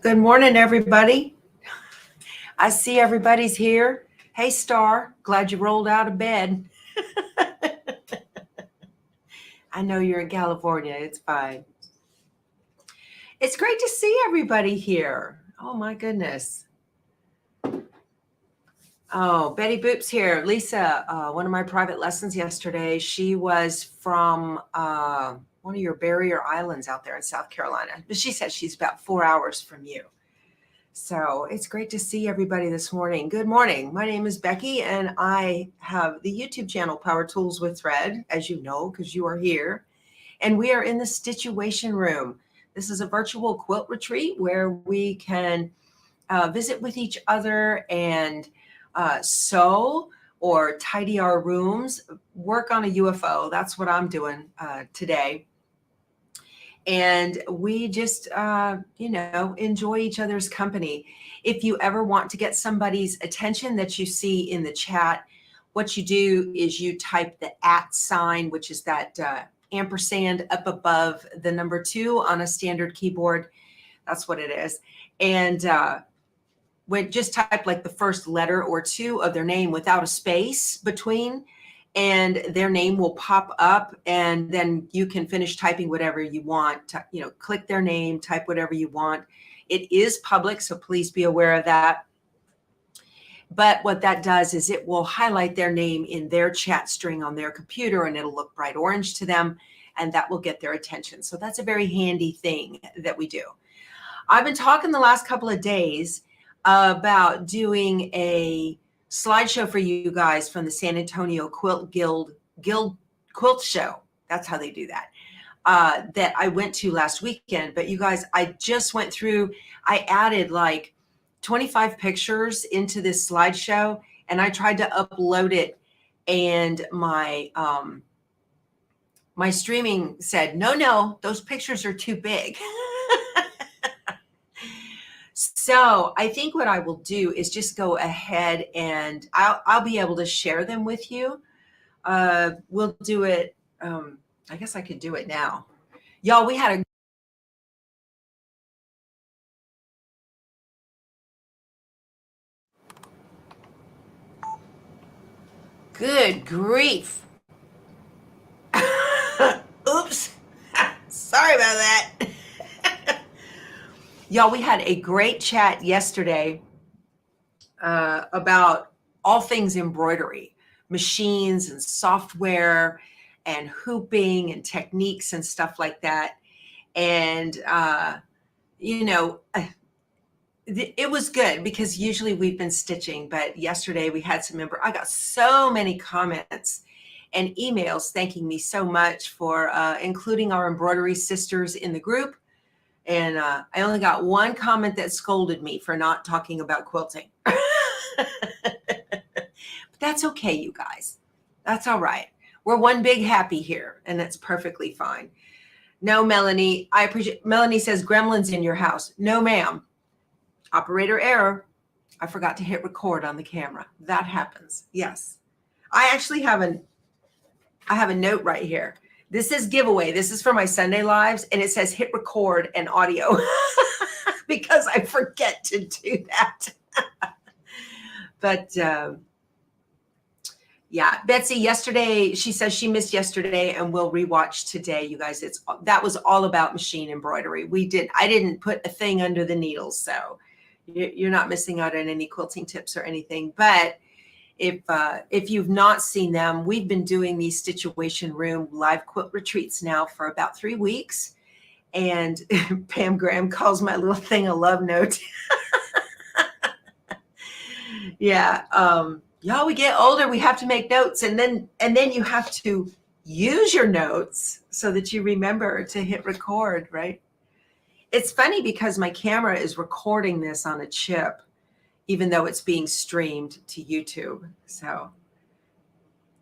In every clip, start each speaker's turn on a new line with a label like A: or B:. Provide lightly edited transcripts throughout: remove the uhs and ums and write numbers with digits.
A: Good morning, everybody. I see everybody's here. Hey, Star, glad you rolled out of bed. I know you're in California. It's fine. It's great to see everybody here. Oh, my goodness. Oh, Betty Boop's here. Lisa, one of my private lessons yesterday, she was from one of your barrier islands out there in South Carolina. But she said she's about 4 hours from you. So it's great to see everybody this morning. Good morning. My name is Becky, and I have the YouTube channel Power Tools with Thread, as you know, because you are here. And we are in the Stitchuation room. This is a virtual quilt retreat where we can visit with each other and sew or tidy our rooms, work on a UFO. That's what I'm doing today. And we just, enjoy each other's company. If you ever want to get somebody's attention that you see in the chat, what you do is you type the @ sign, which is that ampersand up above the number 2 on a standard keyboard. That's what it is. And when just type like the first letter or 2 of their name without a space between, and their name will pop up, and then you can finish typing whatever you want. Click their name, type whatever you want. It is public, so please be aware of that. But what that does is it will highlight their name in their chat string on their computer, and it'll look bright orange to them, and that will get their attention. So that's a very handy thing that we do. I've been talking the last couple of days about doing a slideshow for you guys from the San Antonio Quilt Guild Quilt Show. That's how they do that. That I went to last weekend. But you guys, I just went through, I added like 25 pictures into this slideshow, and I tried to upload it, and my streaming said, no, those pictures are too big. So I think what I will do is just go ahead and I'll be able to share them with you. We'll do it. I guess I could do it now. Y'all, we had a good grief. Oops. Sorry about that. Y'all, we had a great chat yesterday about all things embroidery, machines and software and hooping and techniques and stuff like that. And, it was good because usually we've been stitching, but yesterday we had I got so many comments and emails thanking me so much for including our embroidery sisters in the group. And I only got one comment that scolded me for not talking about quilting. But that's okay, you guys. That's all right. We're one big happy here, and that's perfectly fine. No, Melanie, I appreciate. Melanie says, gremlins in your house. No, ma'am. Operator error. I forgot to hit record on the camera. That happens. Yes. I actually have a note right here. This is giveaway. This is for my Sunday lives, and it says hit record and audio because I forget to do that. But yeah, Betsy, yesterday, she says she missed yesterday and we'll rewatch today. You guys, that was all about machine embroidery. I didn't put a thing under the needles, so you're not missing out on any quilting tips or anything. But if you've not seen them, we've been doing these Stitchuation Room live quilt retreats now for about 3 weeks. And Pam Graham calls my little thing a love note. Yeah. Y'all, we get older, we have to make notes, and then you have to use your notes so that you remember to hit record, right? It's funny because my camera is recording this on a chip, even though it's being streamed to YouTube. So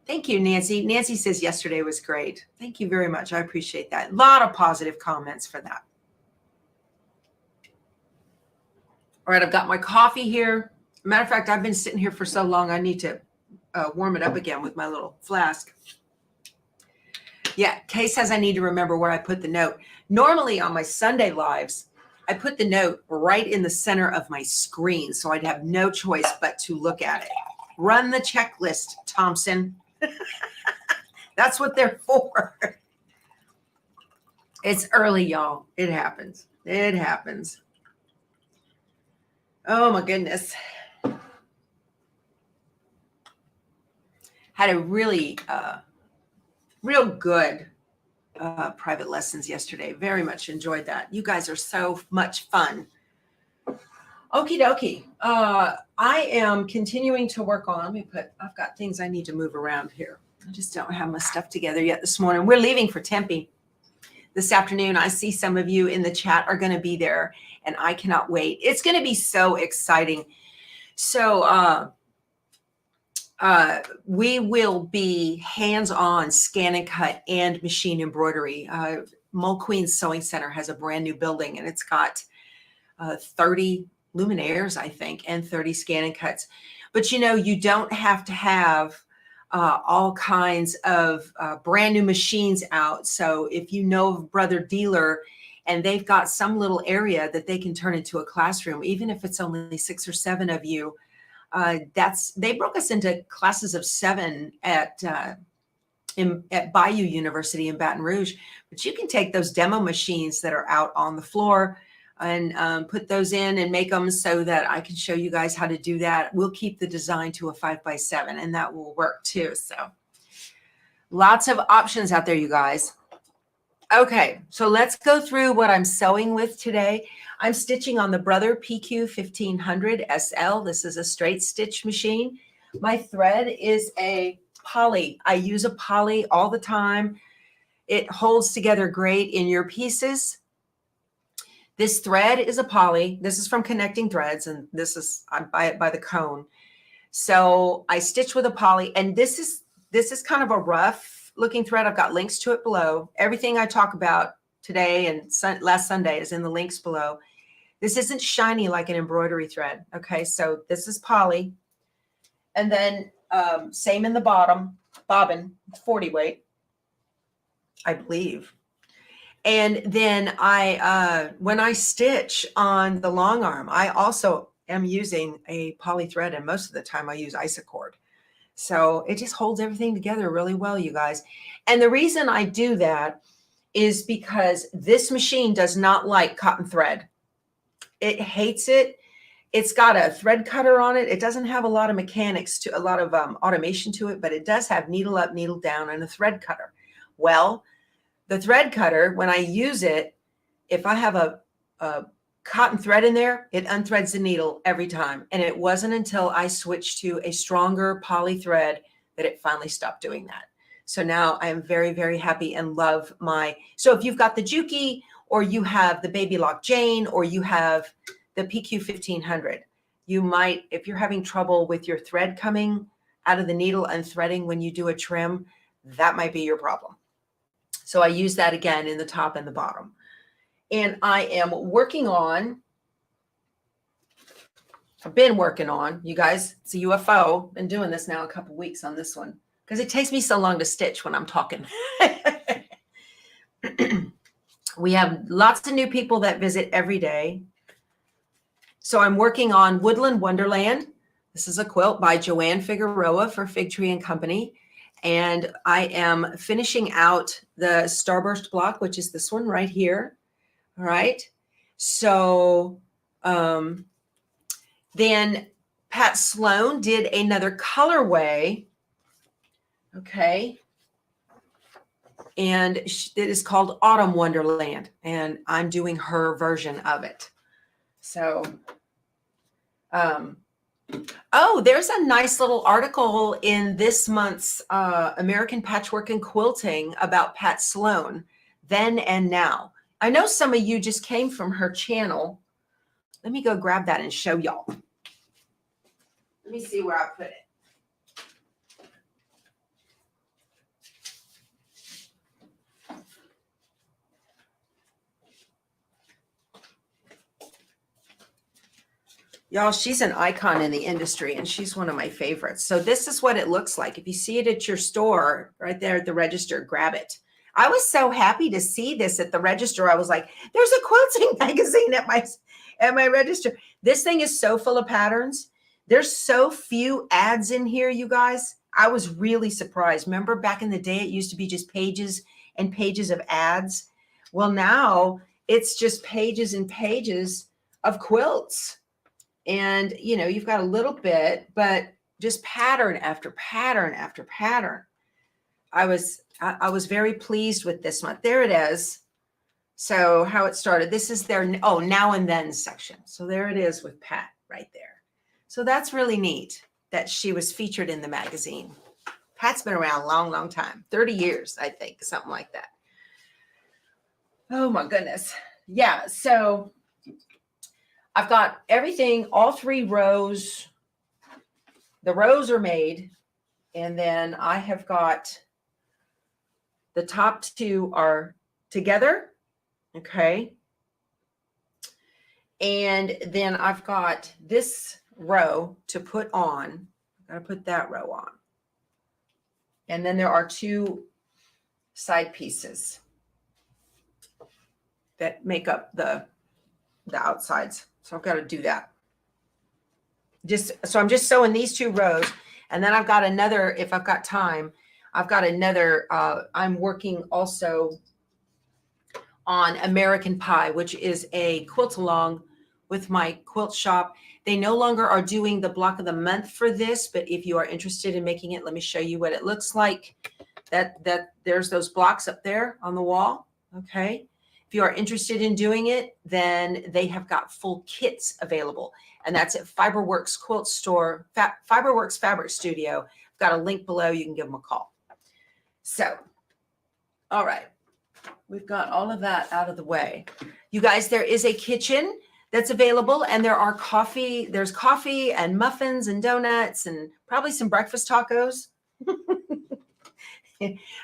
A: thank you, Nancy. Nancy says yesterday was great. Thank you very much. I appreciate that. A lot of positive comments for that. All right, I've got my coffee here. Matter of fact, I've been sitting here for so long, I need to warm it up again with my little flask. Yeah, Kay says I need to remember where I put the note. Normally on my Sunday lives, I put the note right in the center of my screen, so I'd have no choice but to look at it. Run the checklist, Thompson. That's what they're for. It's early, y'all. It happens. It happens. Oh my goodness. Had a really real good private lessons yesterday. Very much enjoyed that. You guys are so much fun. Okie dokie. I am continuing to work on, I've got things I need to move around here. I just don't have my stuff together yet this morning. We're leaving for Tempe this afternoon. I see some of you in the chat are going to be there, and I cannot wait. It's going to be so exciting. So we will be hands-on scan and cut and machine embroidery. Mole Queen Sewing Center has a brand new building, and it's got 30 luminaires, I think, and 30 scan and cuts. But you don't have to have all kinds of brand new machines out. So if you know of Brother Dealer and they've got some little area that they can turn into a classroom, even if it's only 6 or 7 of you, they broke us into classes of 7 at Bayou University in Baton Rouge. But you can take those demo machines that are out on the floor and put those in and make them so that I can show you guys how to do that. We'll keep the design to a 5x7, and that will work too. So lots of options out there, you guys. Okay, so let's go through what I'm sewing with today. I'm stitching on the Brother PQ 1500 SL. This is a straight stitch machine. My thread is a poly. I use a poly all the time. It holds together great in your pieces. This thread is a poly. This is from Connecting Threads, and I buy it by the cone. So I stitch with a poly, and this is kind of a rough looking thread. I've got links to it below. Everything I talk about today and last Sunday is in the links below. This isn't shiny like an embroidery thread. Okay, so this is poly. And then same in the bottom, bobbin, 40 weight, I believe. And then when I stitch on the long arm, I also am using a poly thread, and most of the time I use isocord. So it just holds everything together really well, you guys. And the reason I do that is because this machine does not like cotton thread. It hates it. It's got a thread cutter on it. It doesn't have a lot of mechanics a lot of automation to it, but it does have needle up, needle down, and a thread cutter. Well, the thread cutter, when I use it, if I have a cotton thread in there, it unthreads the needle every time. And it wasn't until I switched to a stronger poly thread that it finally stopped doing that. So now I am very, very happy and love so if you've got the Juki, or you have the Baby Lock Jane, or you have the PQ 1500, you might, if you're having trouble with your thread coming out of the needle and threading when you do a trim, that might be your problem. So I use that again in the top and the bottom. And I am I've been working on, you guys, it's a UFO. Been doing this now a couple weeks on this one because it takes me so long to stitch when I'm talking. We have lots of new people that visit every day. So I'm working on Woodland Wonderland. This is a quilt by Joanne Figueroa for Fig Tree and Company. And I am finishing out the Starburst block, which is this one right here. All right. So then Pat Sloan did another colorway. Okay. And it is called Autumn Wonderland. And I'm doing her version of it. So, oh, there's a nice little article in this month's American Patchwork and Quilting about Pat Sloan, Then and Now. I know some of you just came from her channel. Let me go grab that and show y'all. Let me see where I put it. Y'all, she's an icon in the industry, and she's one of my favorites. So this is what it looks like. If you see it at your store, right there at the register, grab it. I was so happy to see this at the register. I was like, there's a quilting magazine at my register. This thing is so full of patterns. There's so few ads in here, you guys. I was really surprised. Remember back in the day, it used to be just pages and pages of ads. Well, now it's just pages and pages of quilts. And, you know, you've got a little bit, but just pattern after pattern after pattern. I was very pleased with this one. There it is. So how it started. This is their, oh, now and then section. So there it is with Pat right there. So that's really neat that she was featured in the magazine. Pat's been around a long, long time, 30 years, I think, something like that. Oh my goodness. Yeah. So I've got everything, all 3 rows. The rows are made. And then I have got the top 2 are together. Okay. And then I've got this row to put on. I've got to put that row on. And then there are 2 side pieces that make up the outsides. So I've got to do that. So I'm just sewing these 2 rows. And then I've got another, if I've got time, I've got another, I'm working also on American Pie, which is a quilt along with my quilt shop. They no longer are doing the block of the month for this, but if you are interested in making it, let me show you what it looks like. That there's those blocks up there on the wall. Okay. If you are interested in doing it, then they have got full kits available. And that's at Fiberworks Quilt Store, Fiberworks Fabric Studio. I've got a link below. You can give them a call. So, all right. We've got all of that out of the way. You guys, there is a kitchen that's available, and there's coffee and muffins and donuts and probably some breakfast tacos.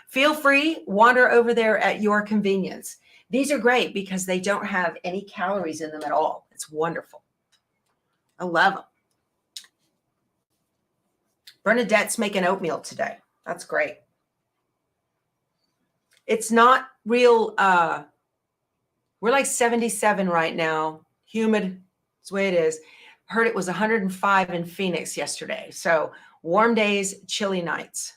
A: Feel free, wander over there at your convenience. These are great because they don't have any calories in them at all. It's wonderful. I love them. Bernadette's making oatmeal today. That's great. It's not real, we're like 77 right now. Humid, that's the way it is. Heard it was 105 in Phoenix yesterday. So warm days, chilly nights.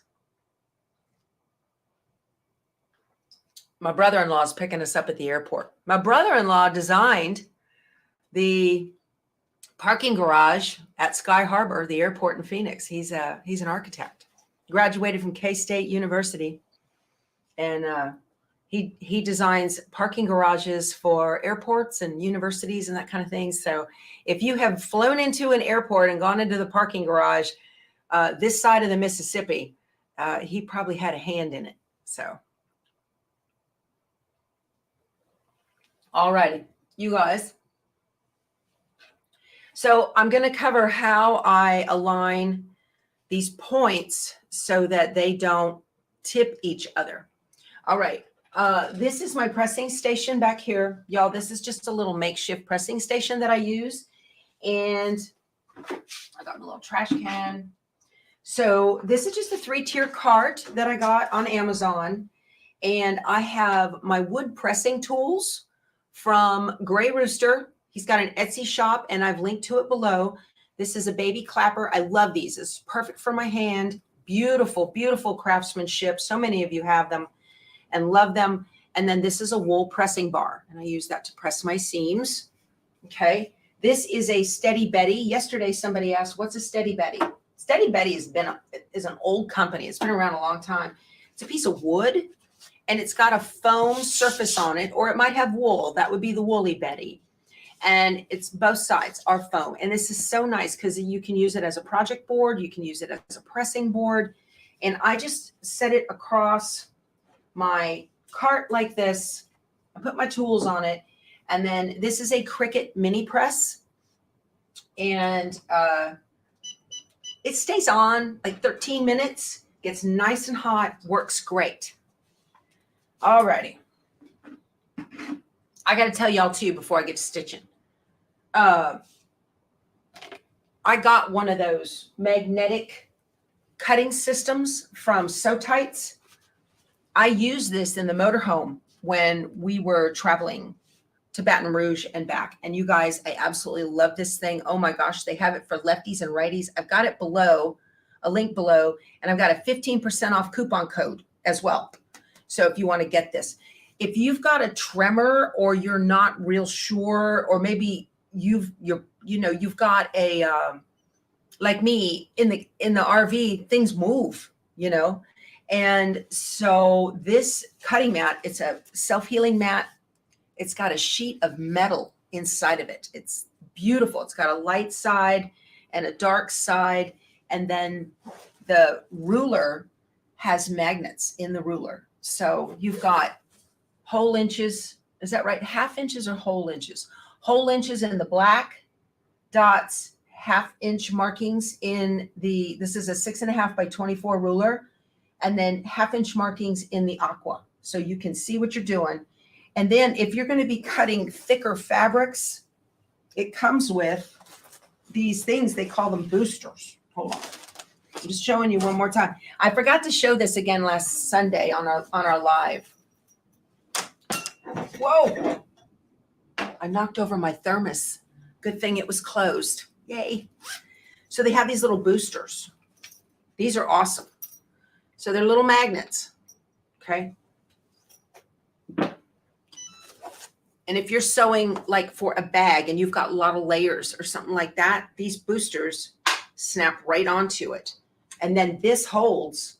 A: My brother-in-law is picking us up at the airport. My brother-in-law designed the parking garage at Sky Harbor, the airport in Phoenix. He's an architect. Graduated from K-State University. And he designs parking garages for airports and universities and that kind of thing. So if you have flown into an airport and gone into the parking garage, this side of the Mississippi, he probably had a hand in it. So, all righty, you guys. So I'm going to cover how I align these points so that they don't tip each other. All right. This is my pressing station back here. Y'all, this is just a little makeshift pressing station that I use. And I got a little trash can. So this is just a 3-tier cart that I got on Amazon. And I have my wood pressing tools from Gray Rooster. He's got an Etsy shop and I've linked to it below. This is a baby clapper. I love these. It's perfect for my hand. Beautiful, beautiful craftsmanship. So many of you have them and love them. And then this is a wool pressing bar, and I use that to press my seams. Okay. This is a Steady Betty. Yesterday, somebody asked, what's a Steady Betty? Steady Betty is an old company. It's been around a long time. It's a piece of wood, and it's got a foam surface on it, or it might have wool. That would be the Woolly Betty. And it's both sides are foam. And this is so nice because you can use it as a project board. You can use it as a pressing board. And I just set it across my cart like this. I put my tools on it. And then this is a Cricut mini press. And it stays on like 13 minutes, gets nice and hot, works great. All righty. I got to tell y'all too before I get to stitching. I got one of those magnetic cutting systems from Sew Tights. I used this in the motorhome when we were traveling to Baton Rouge and back. And you guys, I absolutely love this thing. Oh my gosh, they have it for lefties and righties. I've got it below, a link below, and I've got a 15% off coupon code as well. So if you want to get this, if you've got a tremor or you're not real sure, or maybe you've got a like me in the RV, things move, and so this cutting mat, it's a self-healing mat. It's got a sheet of metal inside of it. It's beautiful. It's got a light side and a dark side, and then the ruler has magnets in the ruler. So you've got whole inches. Is that right? Half inches or whole inches? Whole inches in the black, dots, half-inch markings in this is a 6.5 by 24 ruler, and then half-inch markings in the aqua. So you can see what you're doing. And then if you're going to be cutting thicker fabrics, it comes with these things. They call them boosters. Hold on. I'm just showing you one more time. I forgot to show this again last Sunday on our live. Whoa. I knocked over my thermos. Good thing it was closed. Yay. So they have these little boosters. These are awesome. So they're little magnets. Okay. And if you're sewing like for a bag and you've got a lot of layers or something like that, these boosters snap right onto it. And then this holds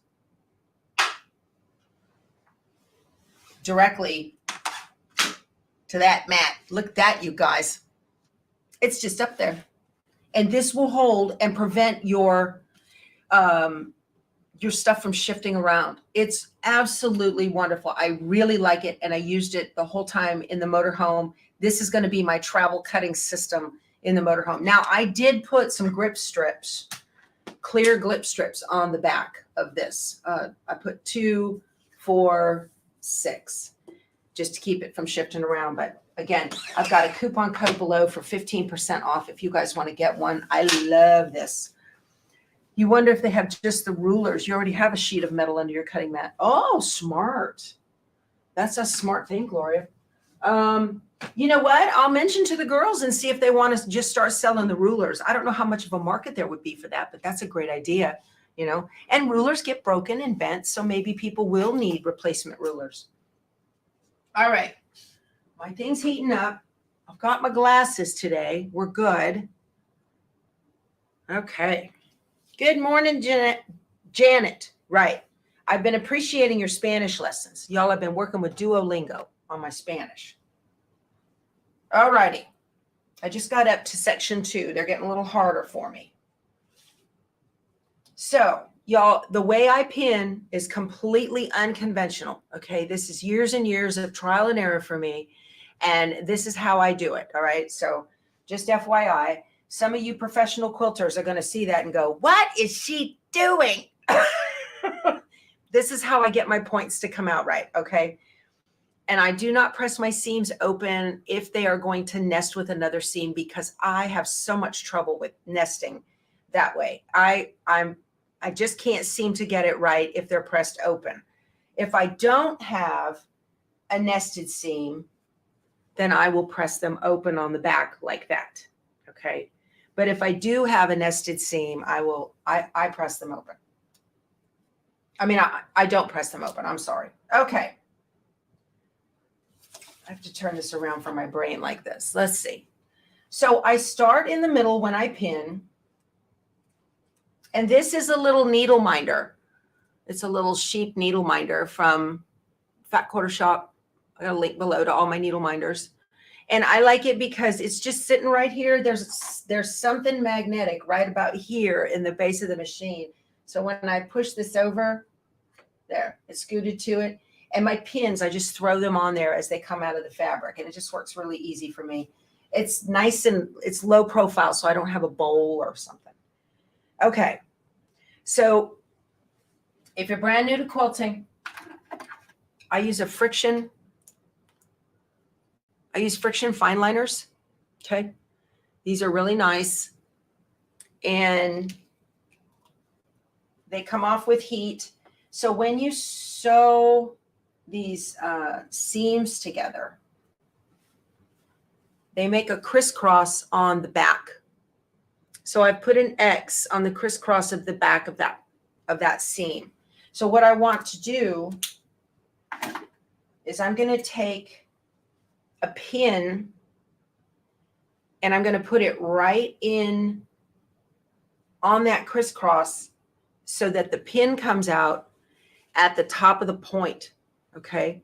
A: directly to that mat. Look at that, you guys. It's just up there. And this will hold and prevent your stuff from shifting around. It's absolutely wonderful. I really like it, and I used it the whole time in the motorhome. This is going to be my travel cutting system in the motorhome. Now, I did put some grip strips, clear grip strips on the back of this. I put 2, 4, 6, just to keep it from shifting around. But again, I've got a coupon code below for 15% off if you guys want to get one. I love this. You wonder if they have just the rulers. You already have a sheet of metal under your cutting mat. Oh, smart. That's a smart thing, Gloria. You know what? I'll mention to the girls and see if they want to just start selling the rulers. I don't know how much of a market there would be for that, but that's a great idea, And rulers get broken and bent, so maybe people will need replacement rulers. All right. My thing's heating up. I've got my glasses today. We're good. Okay. Good morning, Janet. Right. I've been appreciating your Spanish lessons. Y'all have been working with Duolingo on my Spanish. All righty. I just got up to section 2. They're getting a little harder for me. So, y'all, the way I pin is completely unconventional. Okay. This is years and years of trial and error for me. And this is how I do it. All right. So just FYI. Some of you professional quilters are going to see that and go, what is she doing? This is how I get my points to come out right, okay? And I do not press my seams open if they are going to nest with another seam, because I have so much trouble with nesting that way. I just can't seem to get it right if they're pressed open. If I don't have a nested seam, then I will press them open on the back like that, okay? But if I do have a nested seam, I press them open. I mean, I don't press them open. I'm sorry. Okay. I have to turn this around for my brain like this. Let's see. So I start in the middle when I pin. And this is a little needle minder. It's a little sheep needle minder from Fat Quarter Shop. I got a link below to all my needle minders. And I like it because it's just sitting right here. There's something magnetic right about here in the base of the machine. So when I push this over, there, it's scooted to it. And my pins, I just throw them on there as they come out of the fabric. And it just works really easy for me. It's nice and it's low profile, so I don't have a bowl or something. Okay. So if you're brand new to quilting, I use friction fine liners. Okay. These are really nice. And they come off with heat. So when you sew seams together, they make a crisscross on the back. So I put an X on the crisscross of the back of that seam. So what I want to do is I'm going to take a pin and I'm going to put it right in on that crisscross so that the pin comes out at the top of the point. Okay.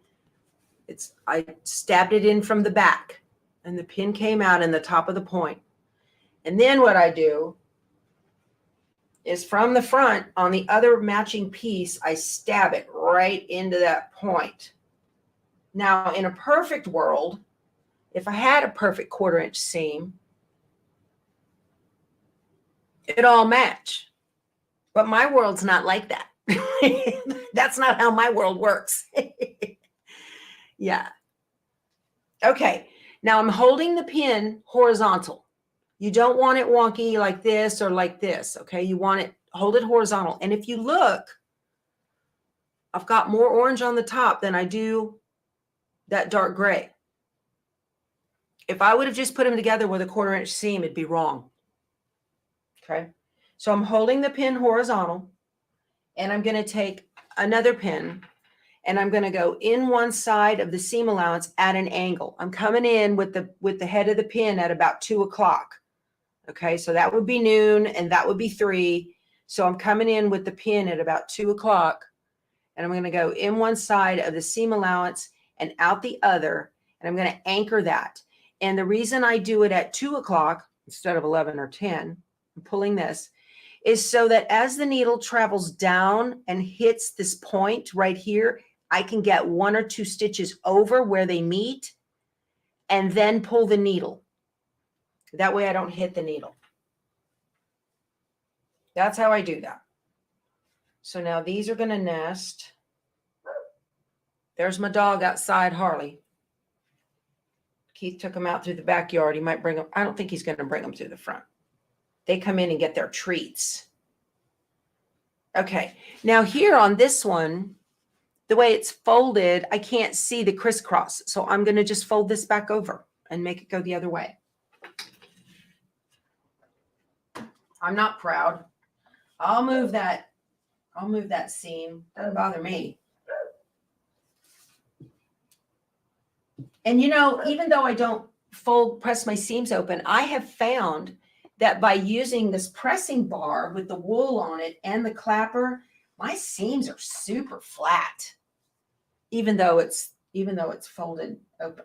A: I stabbed it in from the back and the pin came out in the top of the point. And then what I do is from the front on the other matching piece, I stab it right into that point. Now, in a perfect world, if I had a perfect 1/4 inch seam, it'd all match. But my world's not like that. That's not how my world works. Yeah. Okay. Now I'm holding the pin horizontal. You don't want it wonky like this or like this. Okay. You want it, hold it horizontal. And if you look, I've got more orange on the top than I do that dark gray. If I would have just put them together with a 1/4 inch seam, it'd be wrong. Okay. So I'm holding the pin horizontal and I'm going to take another pin and I'm going to go in one side of the seam allowance at an angle. I'm coming in with the head of the pin at about 2 o'clock. Okay. So that would be noon and that would be 3. So I'm coming in with the pin at about 2 o'clock and I'm going to go in one side of the seam allowance and out the other. And I'm going to anchor that. And the reason I do it at 2 o'clock instead of 11 or 10, I'm pulling this, is so that as the needle travels down and hits this point right here, I can get 1 or 2 stitches over where they meet and then pull the needle. That way I don't hit the needle. That's how I do that. So now these are going to nest. There's my dog outside, Harley. Keith took him out through the backyard. He might bring them. I don't think he's going to bring them through the front. They come in and get their treats. Okay. Now here on this one, the way it's folded, I can't see the crisscross. So I'm going to just fold this back over and make it go the other way. I'm not proud. I'll move that seam. Doesn't bother me. And you know, even though I don't press my seams open, I have found that by using this pressing bar with the wool on it and the clapper, my seams are super flat, even though it's folded open.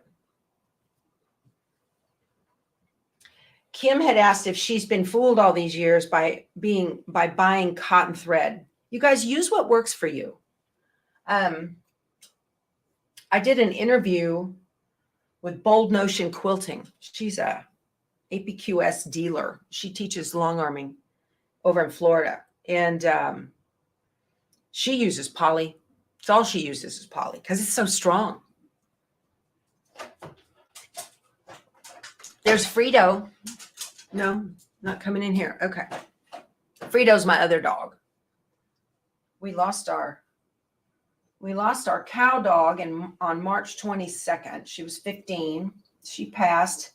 A: Kim had asked if she's been fooled all these years by buying cotton thread. You guys use what works for you. I did an interview with Bold Notion Quilting. She's a APQS dealer. She teaches long arming over in Florida. And she uses poly. It's all she uses is poly because it's so strong. There's Frito. No, not coming in here. Okay. Frito's my other dog. We lost our cow dog on March 22nd. She was 15. She passed.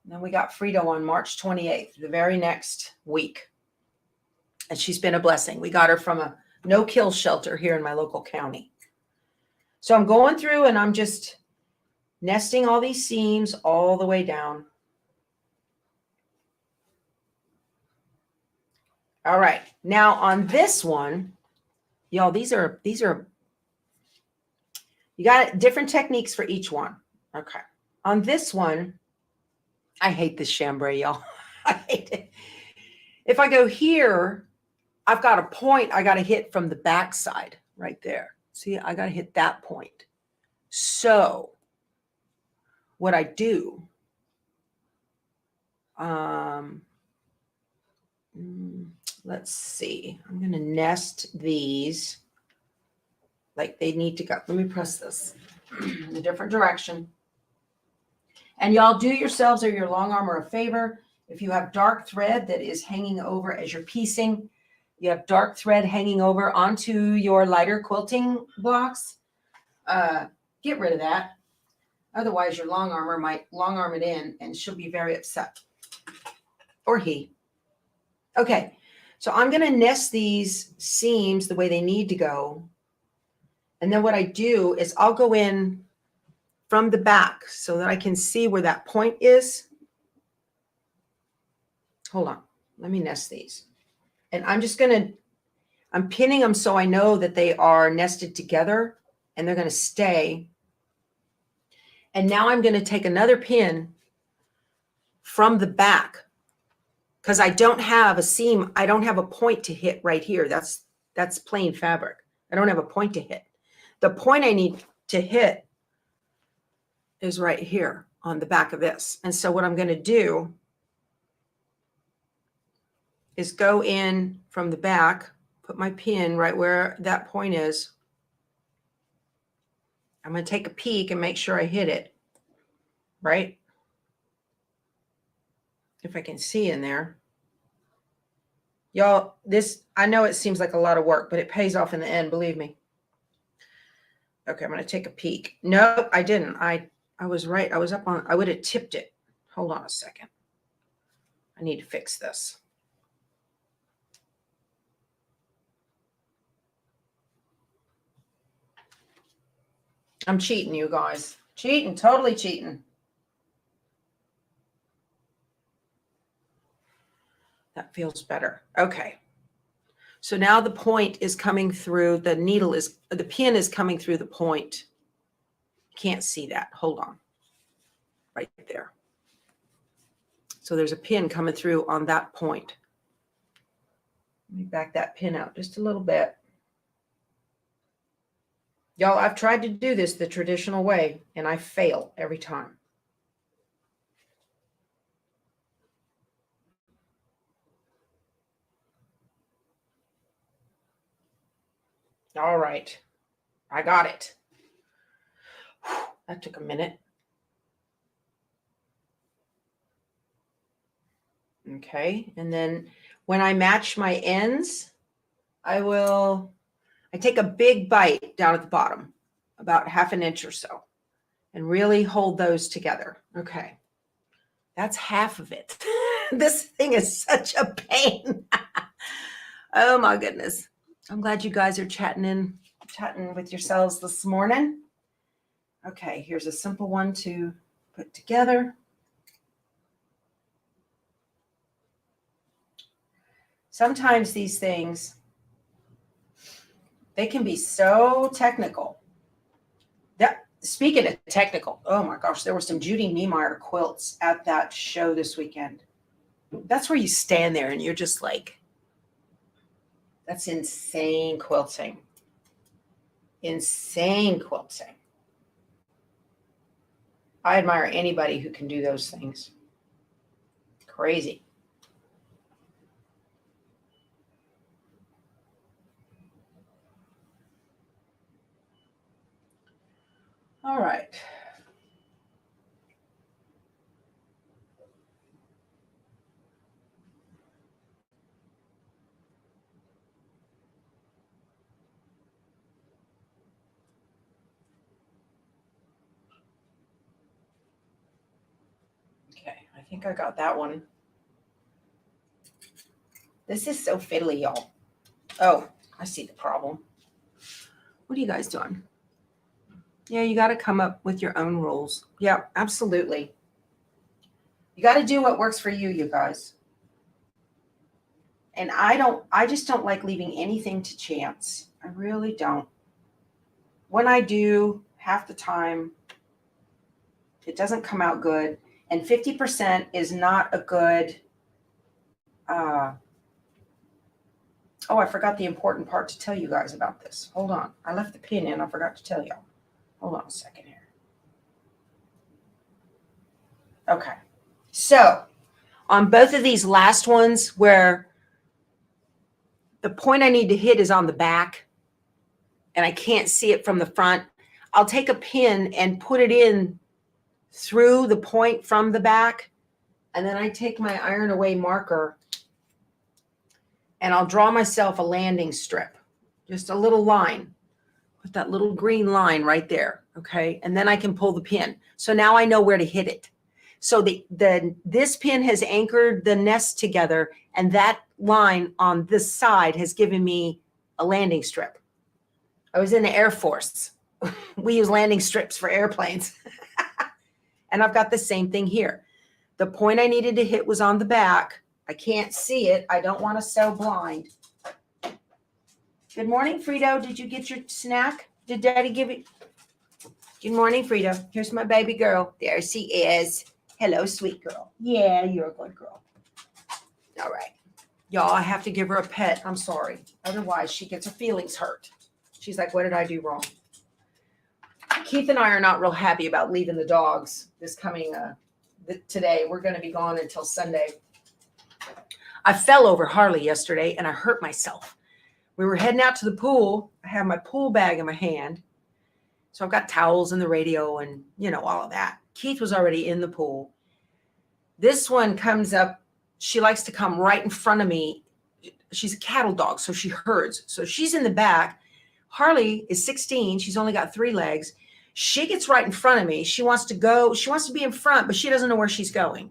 A: And then we got Frito on March 28th, the very next week. And she's been a blessing. We got her from a no-kill shelter here in my local county. So I'm going through and I'm just nesting all these seams all the way down. All right. Now on this one, y'all, these are you got different techniques for each one. Okay. On this one, I hate this chambray, y'all. I hate it. If I go here, I've got a point I got to hit from the back side right there. See, I got to hit that point. So what I do, let's see. I'm going to nest these like they need to go. Let me press this in a different direction. And y'all do yourselves or your long armor a favor. If you have dark thread that is hanging over as you're piecing, you have dark thread hanging over onto your lighter quilting blocks, get rid of that. Otherwise, your long armer might long arm it in, and she'll be very upset. Or he. Okay, so I'm going to nest these seams the way they need to go. And then what I do is I'll go in from the back so that I can see where that point is. Hold on. Let me nest these. And I'm pinning them so I know that they are nested together and they're going to stay. And now I'm going to take another pin from the back because I don't have a seam. I don't have a point to hit right here. That's plain fabric. I don't have a point to hit. The point I need to hit is right here on the back of this. And so what I'm going to do is go in from the back, put my pin right where that point is. I'm going to take a peek and make sure I hit it, right? If I can see in there. Y'all, I know it seems like a lot of work, but it pays off in the end, believe me. Okay, I'm going to take a peek. Nope, I didn't. I was right. I would have tipped it. Hold on a second. I need to fix this. I'm cheating, you guys. Cheating, totally cheating. That feels better. Okay. So now the point is coming through, the pin is coming through the point. Can't see that. Hold on. Right there. So there's a pin coming through on that point. Let me back that pin out just a little bit. Y'all, I've tried to do this the traditional way, and I fail every time. All right. I got it. That took a minute. Okay. And then when I match my ends, I take a big bite down at the bottom, about 1/2 inch or so, and really hold those together. Okay. That's half of it. This thing is such a pain. Oh my goodness. I'm glad you guys are chatting with yourselves this morning. Okay, here's a simple one to put together. Sometimes these things, they can be so technical. Speaking of technical, oh my gosh, there were some Judy Niemeyer quilts at that show this weekend. That's where you stand there and you're just like, that's insane quilting. Insane quilting. I admire anybody who can do those things. Crazy. All right. Okay, I think I got that one. This is so fiddly, y'all. Oh, I see the problem. What are you guys doing? Yeah, you got to come up with your own rules. Yeah, absolutely. You got to do what works for you, you guys. And I just don't like leaving anything to chance. I really don't. When I do, half the time, it doesn't come out good. And 50% is not a good, oh, I forgot the important part to tell you guys about this. Hold on. I left the pin in. I forgot to tell y'all. Hold on a second here. Okay. So on both of these last ones where the point I need to hit is on the back and I can't see it from the front, I'll take a pin and put it in through the point from the back. And then I take my iron away marker and I'll draw myself a landing strip, just a little line Put that little green line right there, okay? And then I can pull the pin. So now I know where to hit it. So this pin has anchored the nest together, and that line on this side has given me a landing strip. I was in the Air Force. We use landing strips for airplanes. And I've got the same thing here. The point I needed to hit was on the back. I can't see it. I don't want to sew blind. Good morning, Frito. Did you get your snack? Did Daddy give it? Good morning, Frito. Here's my baby girl. There she is. Hello, sweet girl. Yeah, you're a good girl. All right. Y'all, I have to give her a pet. I'm sorry. Otherwise, she gets her feelings hurt. She's like, what did I do wrong? Keith and I are not real happy about leaving the dogs this coming today. We're going to be gone until Sunday. I fell over Harley yesterday and I hurt myself. We were heading out to the pool. I have my pool bag in my hand. So I've got towels and the radio and, all of that. Keith was already in the pool. This one comes up. She likes to come right in front of me. She's a cattle dog, so she herds. So she's in the back. Harley is 16. She's only got 3 legs. She gets right in front of me. She wants to go. She wants to be in front, but she doesn't know where she's going.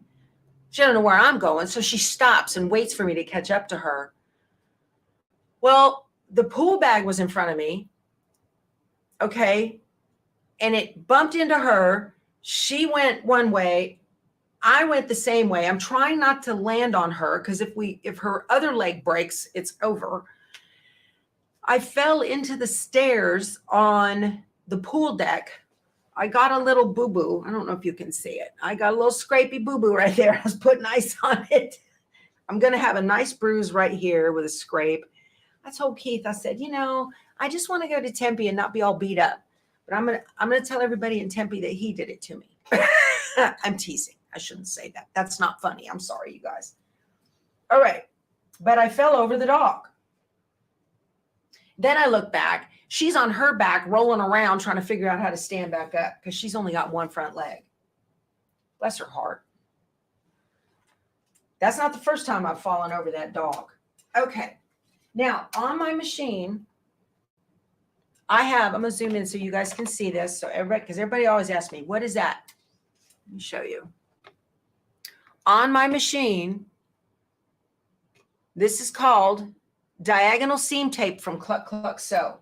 A: She doesn't know where I'm going. So she stops and waits for me to catch up to her. Well, the pool bag was in front of me. Okay. And it bumped into her. She went one way. I went the same way. I'm trying not to land on her because if her other leg breaks, it's over. I fell into the stairs on the pool deck. I got a little boo-boo. I don't know if you can see it. I got a little scrapey boo-boo right there. I was putting ice on it. I'm going to have a nice bruise right here with a scrape. I told Keith, I said, I just want to go to Tempe and not be all beat up. But I'm going to tell everybody in Tempe that he did it to me. I'm teasing. I shouldn't say that. That's not funny. I'm sorry, you guys. All right. But I fell over the dog. Then I look back. She's on her back rolling around trying to figure out how to stand back up because she's only got one front leg. Bless her heart. That's not the first time I've fallen over that dog. Okay. Now, on my machine, I'm going to zoom in so you guys can see this. So because everybody always asks me, what is that? Let me show you. On my machine, this is called diagonal seam tape from Cluck Cluck Sew.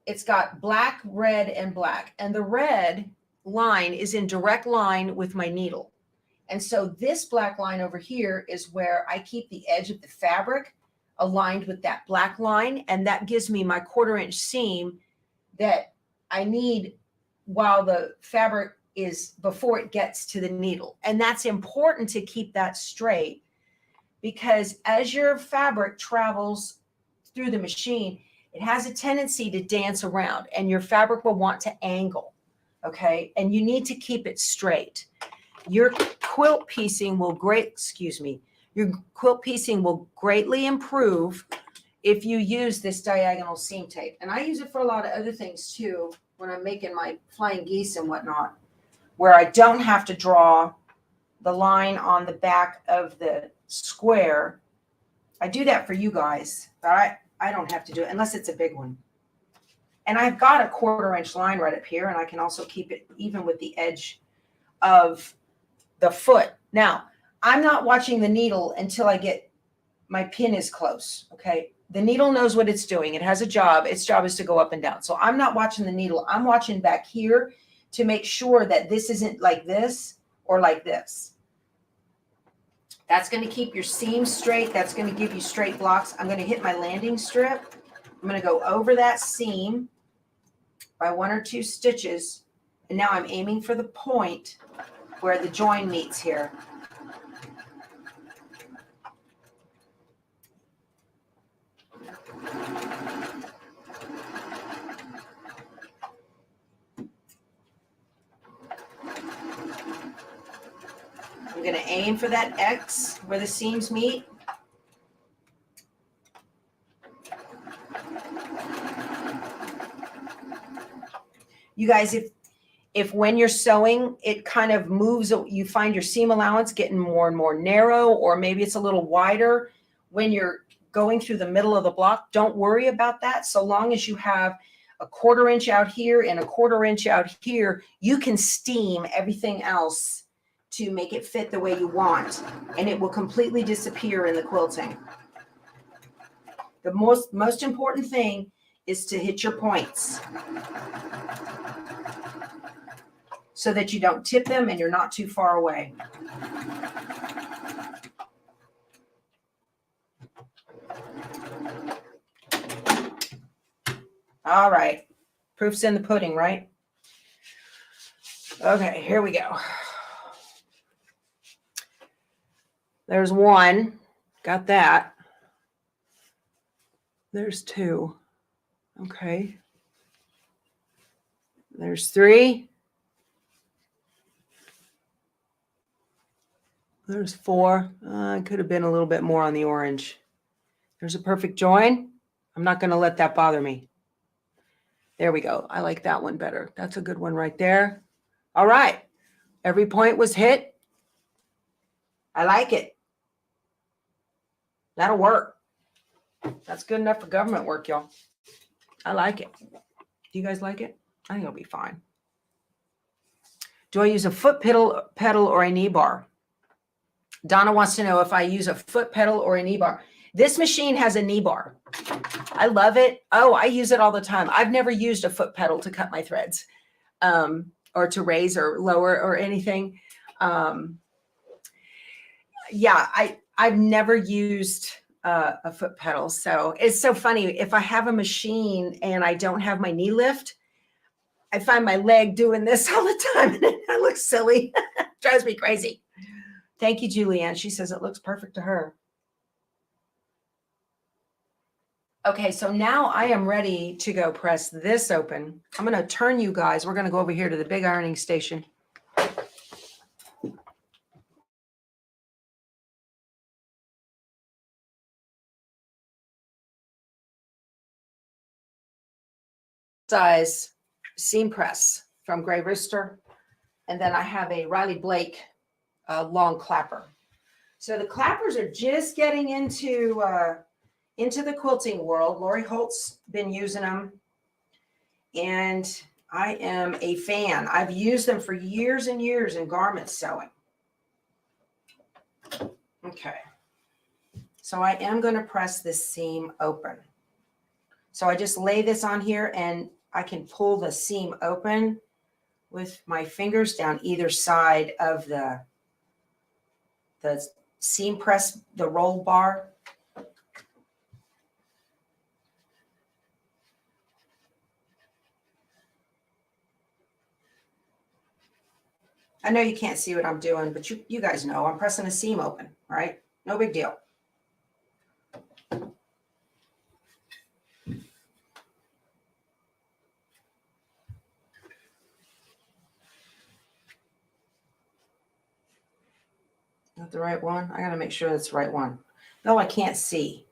A: It's got black, red, and black. And the red line is in direct line with my needle. And so this black line over here is where I keep the edge of the fabric aligned with that black line. And that gives me my 1/4 inch seam that I need while the fabric is before it gets to the needle. And that's important to keep that straight because as your fabric travels through the machine, it has a tendency to dance around and your fabric will want to angle. Okay. And you need to keep it straight. Your quilt piecing will your quilt piecing will greatly improve if you use this diagonal seam tape. And I use it for a lot of other things too, when I'm making my flying geese and whatnot, where I don't have to draw the line on the back of the square. I do that for you guys, but I don't have to do it unless it's a big one. And I've got a 1/4 inch line right up here, and I can also keep it even with the edge of the foot. Now, I'm not watching the needle until I get my pin is close, okay? The needle knows what it's doing. It has a job. Its job is to go up and down. So I'm not watching the needle. I'm watching back here to make sure that this isn't like this or like this. That's going to keep your seams straight. That's going to give you straight blocks. I'm going to hit my landing strip. I'm going to go over that seam by 1 or 2 stitches. And now I'm aiming for the point where the join meets here. I'm going to aim for that X where the seams meet. You guys, if when you're sewing, it kind of moves, you find your seam allowance getting more and more narrow, or maybe it's a little wider when you're going through the middle of the block, don't worry about that. So long as you have a 1/4 inch out here and a 1/4 inch out here, you can steam everything else to make it fit the way you want, and it will completely disappear in the quilting. The most important thing is to hit your points so that you don't tip them and you're not too far away. All right. Proof's in the pudding, right? Okay, here we go. There's one. Got that. There's 2. Okay. There's 3. There's 4. It could have been a little bit more on the orange. There's a perfect join. I'm not going to let that bother me. There we go. I like that one better. That's a good one right there. All right. Every point was hit. I like it. That'll work. That's good enough for government work, y'all. I like it. Do you guys like it? I think it'll be fine. Do I use a foot pedal or a knee bar? Donna wants to know if I use a foot pedal or a knee bar. This machine has a knee bar. I love it. Oh, I use it all the time. I've never used a foot pedal to cut my threads or to raise or lower or anything. Yeah, I've never used a foot pedal. So it's so funny. If I have a machine and I don't have my knee lift, I find my leg doing this all the time and I look silly. Drives me crazy. Thank you, Julianne. She says it looks perfect to her. Okay, so now I am ready to go press this open. I'm going to turn you guys. We're going to go over here to the big ironing station. Size seam press from Grey Rooster. And then I have a Riley Blake long clapper. So the clappers are just getting into the quilting world. Lori Holt's been using them, and I am a fan. I've used them for years and years in garment sewing. Okay, so I am going to press this seam open. So I just lay this on here, and I can pull the seam open with my fingers down either side of the seam press, the roll bar. I know you can't see what I'm doing, but you guys know I'm pressing a seam open, right? No big deal. Not the right one? I got to make sure that's the right one. No, I can't see.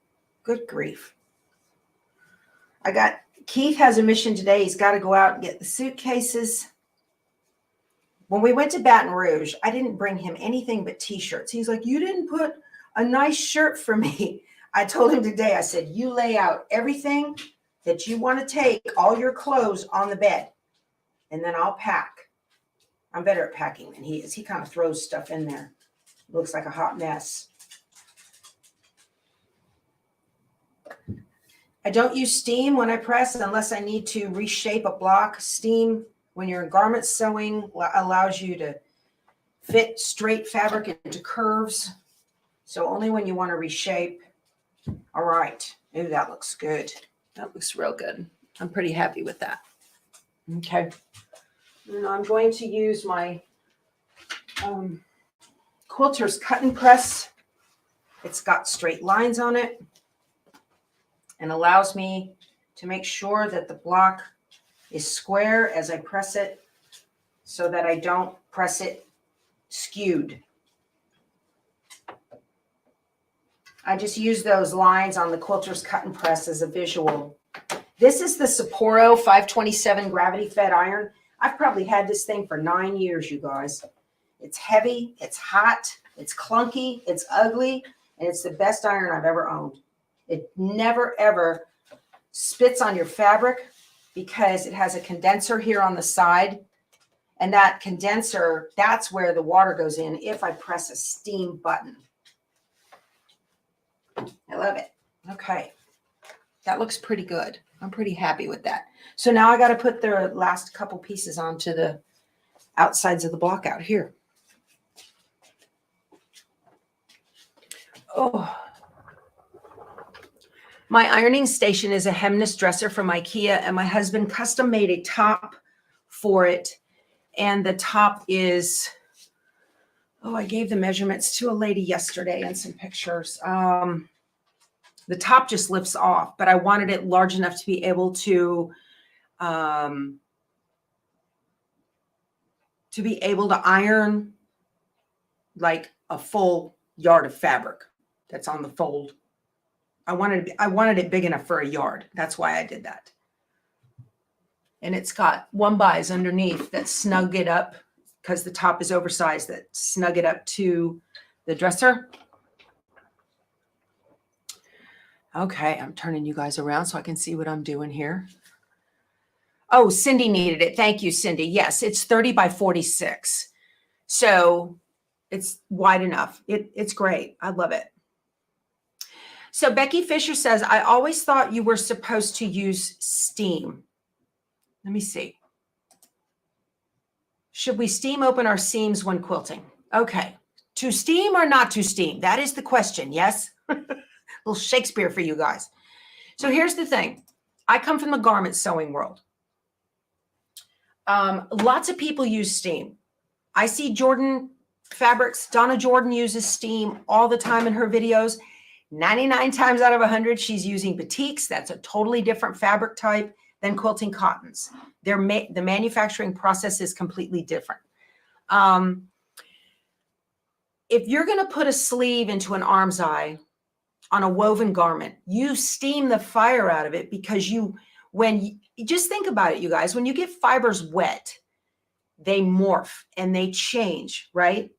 A: Good grief. Keith has a mission today. He's got to go out and get the suitcases. When we went to Baton Rouge, I didn't bring him anything but t-shirts. He's like, you didn't put a nice shirt for me. I told him today, I said, you lay out everything that you want to take, all your clothes on the bed, and then I'll pack. I'm better at packing than he is. He kind of throws stuff in there. It looks like a hot mess. I don't use steam when I press unless I need to reshape a block. Steam, when you're in garment sewing, allows you to fit straight fabric into curves. So only when you want to reshape. All right. Ooh, that looks good. That looks real good. I'm pretty happy with that. Okay. And I'm going to use my Quilter's cut and press. It's got straight lines on it and allows me to make sure that the block is square as I press it so that I don't press it skewed. I just use those lines on the Quilter's cut and press as a visual. This is the Sapporo 527 gravity fed iron. I've probably had this thing for 9 years, you guys. It's heavy, it's hot, it's clunky, it's ugly, and it's the best iron I've ever owned. It never, ever spits on your fabric. because it has a condenser here on the side. And that condenser, that's where the water goes in if I press a steam button. I love it. Okay. That looks pretty good. I'm pretty happy with that. So now I got to put the last couple pieces onto the outsides of the block out here. Oh. My ironing station is a hemness dresser from IKEA, and my husband custom made a top for it. And the top is, oh, I gave the measurements to a lady yesterday and some pictures. The top just lifts off, but I wanted it large enough to be able to iron like a full yard of fabric that's on the fold. I wanted it big enough for a yard. That's why I did that. And it's got 1-bys underneath that snug it up because the top is oversized, that snug it up to the dresser. Okay, I'm turning you guys around so I can see what I'm doing here. Oh, Cindy needed it. Thank you, Cindy. Yes, it's 30 by 46. So it's wide enough. It's great. I love it. So Becky Fisher says, I always thought you were supposed to use steam. Let me see. Should we steam open our seams when quilting? Okay. To steam or not to steam? That is the question. Yes. Little Shakespeare for you guys. So here's the thing. I come from the garment sewing world. Lots of people use steam. I see Jordan Fabrics. Donna Jordan uses steam all the time in her videos. 99 times out of 100, she's using batiks. That's a totally different fabric type than quilting cottons. The manufacturing process is completely different. If you're going to put a sleeve into an arm's eye on a woven garment, you steam the fire out of it because just think about it, you guys, when you get fibers wet, they morph and they change, right?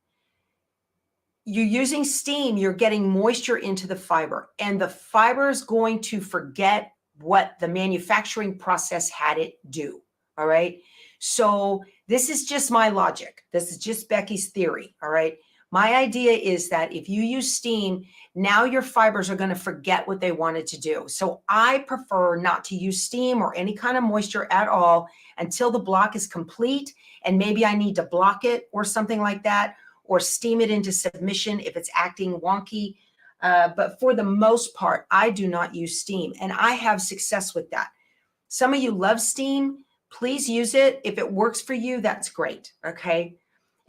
A: You're using steam, you're getting moisture into the fiber, and the fiber is going to forget what the manufacturing process had it do. All right. So this is just my logic. This is just Becky's theory. All right. My idea is that if you use steam, now your fibers are going to forget what they wanted to do. So I prefer not to use steam or any kind of moisture at all until the block is complete. And maybe I need to block it or something like that, or steam it into submission if it's acting wonky. But for the most part, I do not use steam, and I have success with that. Some of you love steam. Please use it. If it works for you, that's great. Okay.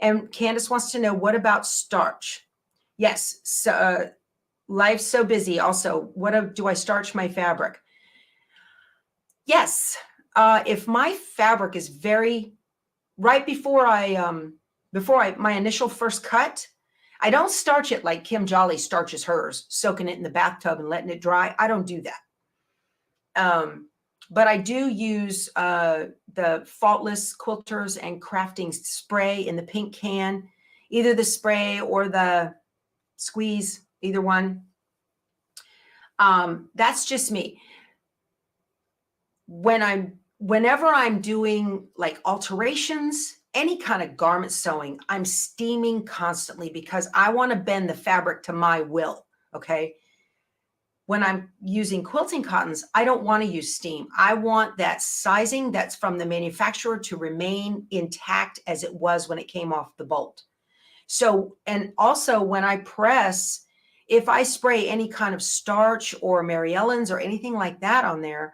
A: And Candace wants to know, what about starch? Yes. So, life's so busy. Also, do I starch my fabric? Yes. If my fabric is right before my initial first cut, I don't starch it like Kim Jolly starches hers, soaking it in the bathtub and letting it dry. I don't do that. But I do use the Faultless Quilters and Crafting spray in the pink can, either the spray or the squeeze, either one. That's just me. Whenever I'm doing like alterations, any kind of garment sewing, I'm steaming constantly because I want to bend the fabric to my will. Okay. When I'm using quilting cottons, I don't want to use steam. I want that sizing that's from the manufacturer to remain intact as it was when it came off the bolt. So, and also when I press, if I spray any kind of starch or Mary Ellen's or anything like that on there,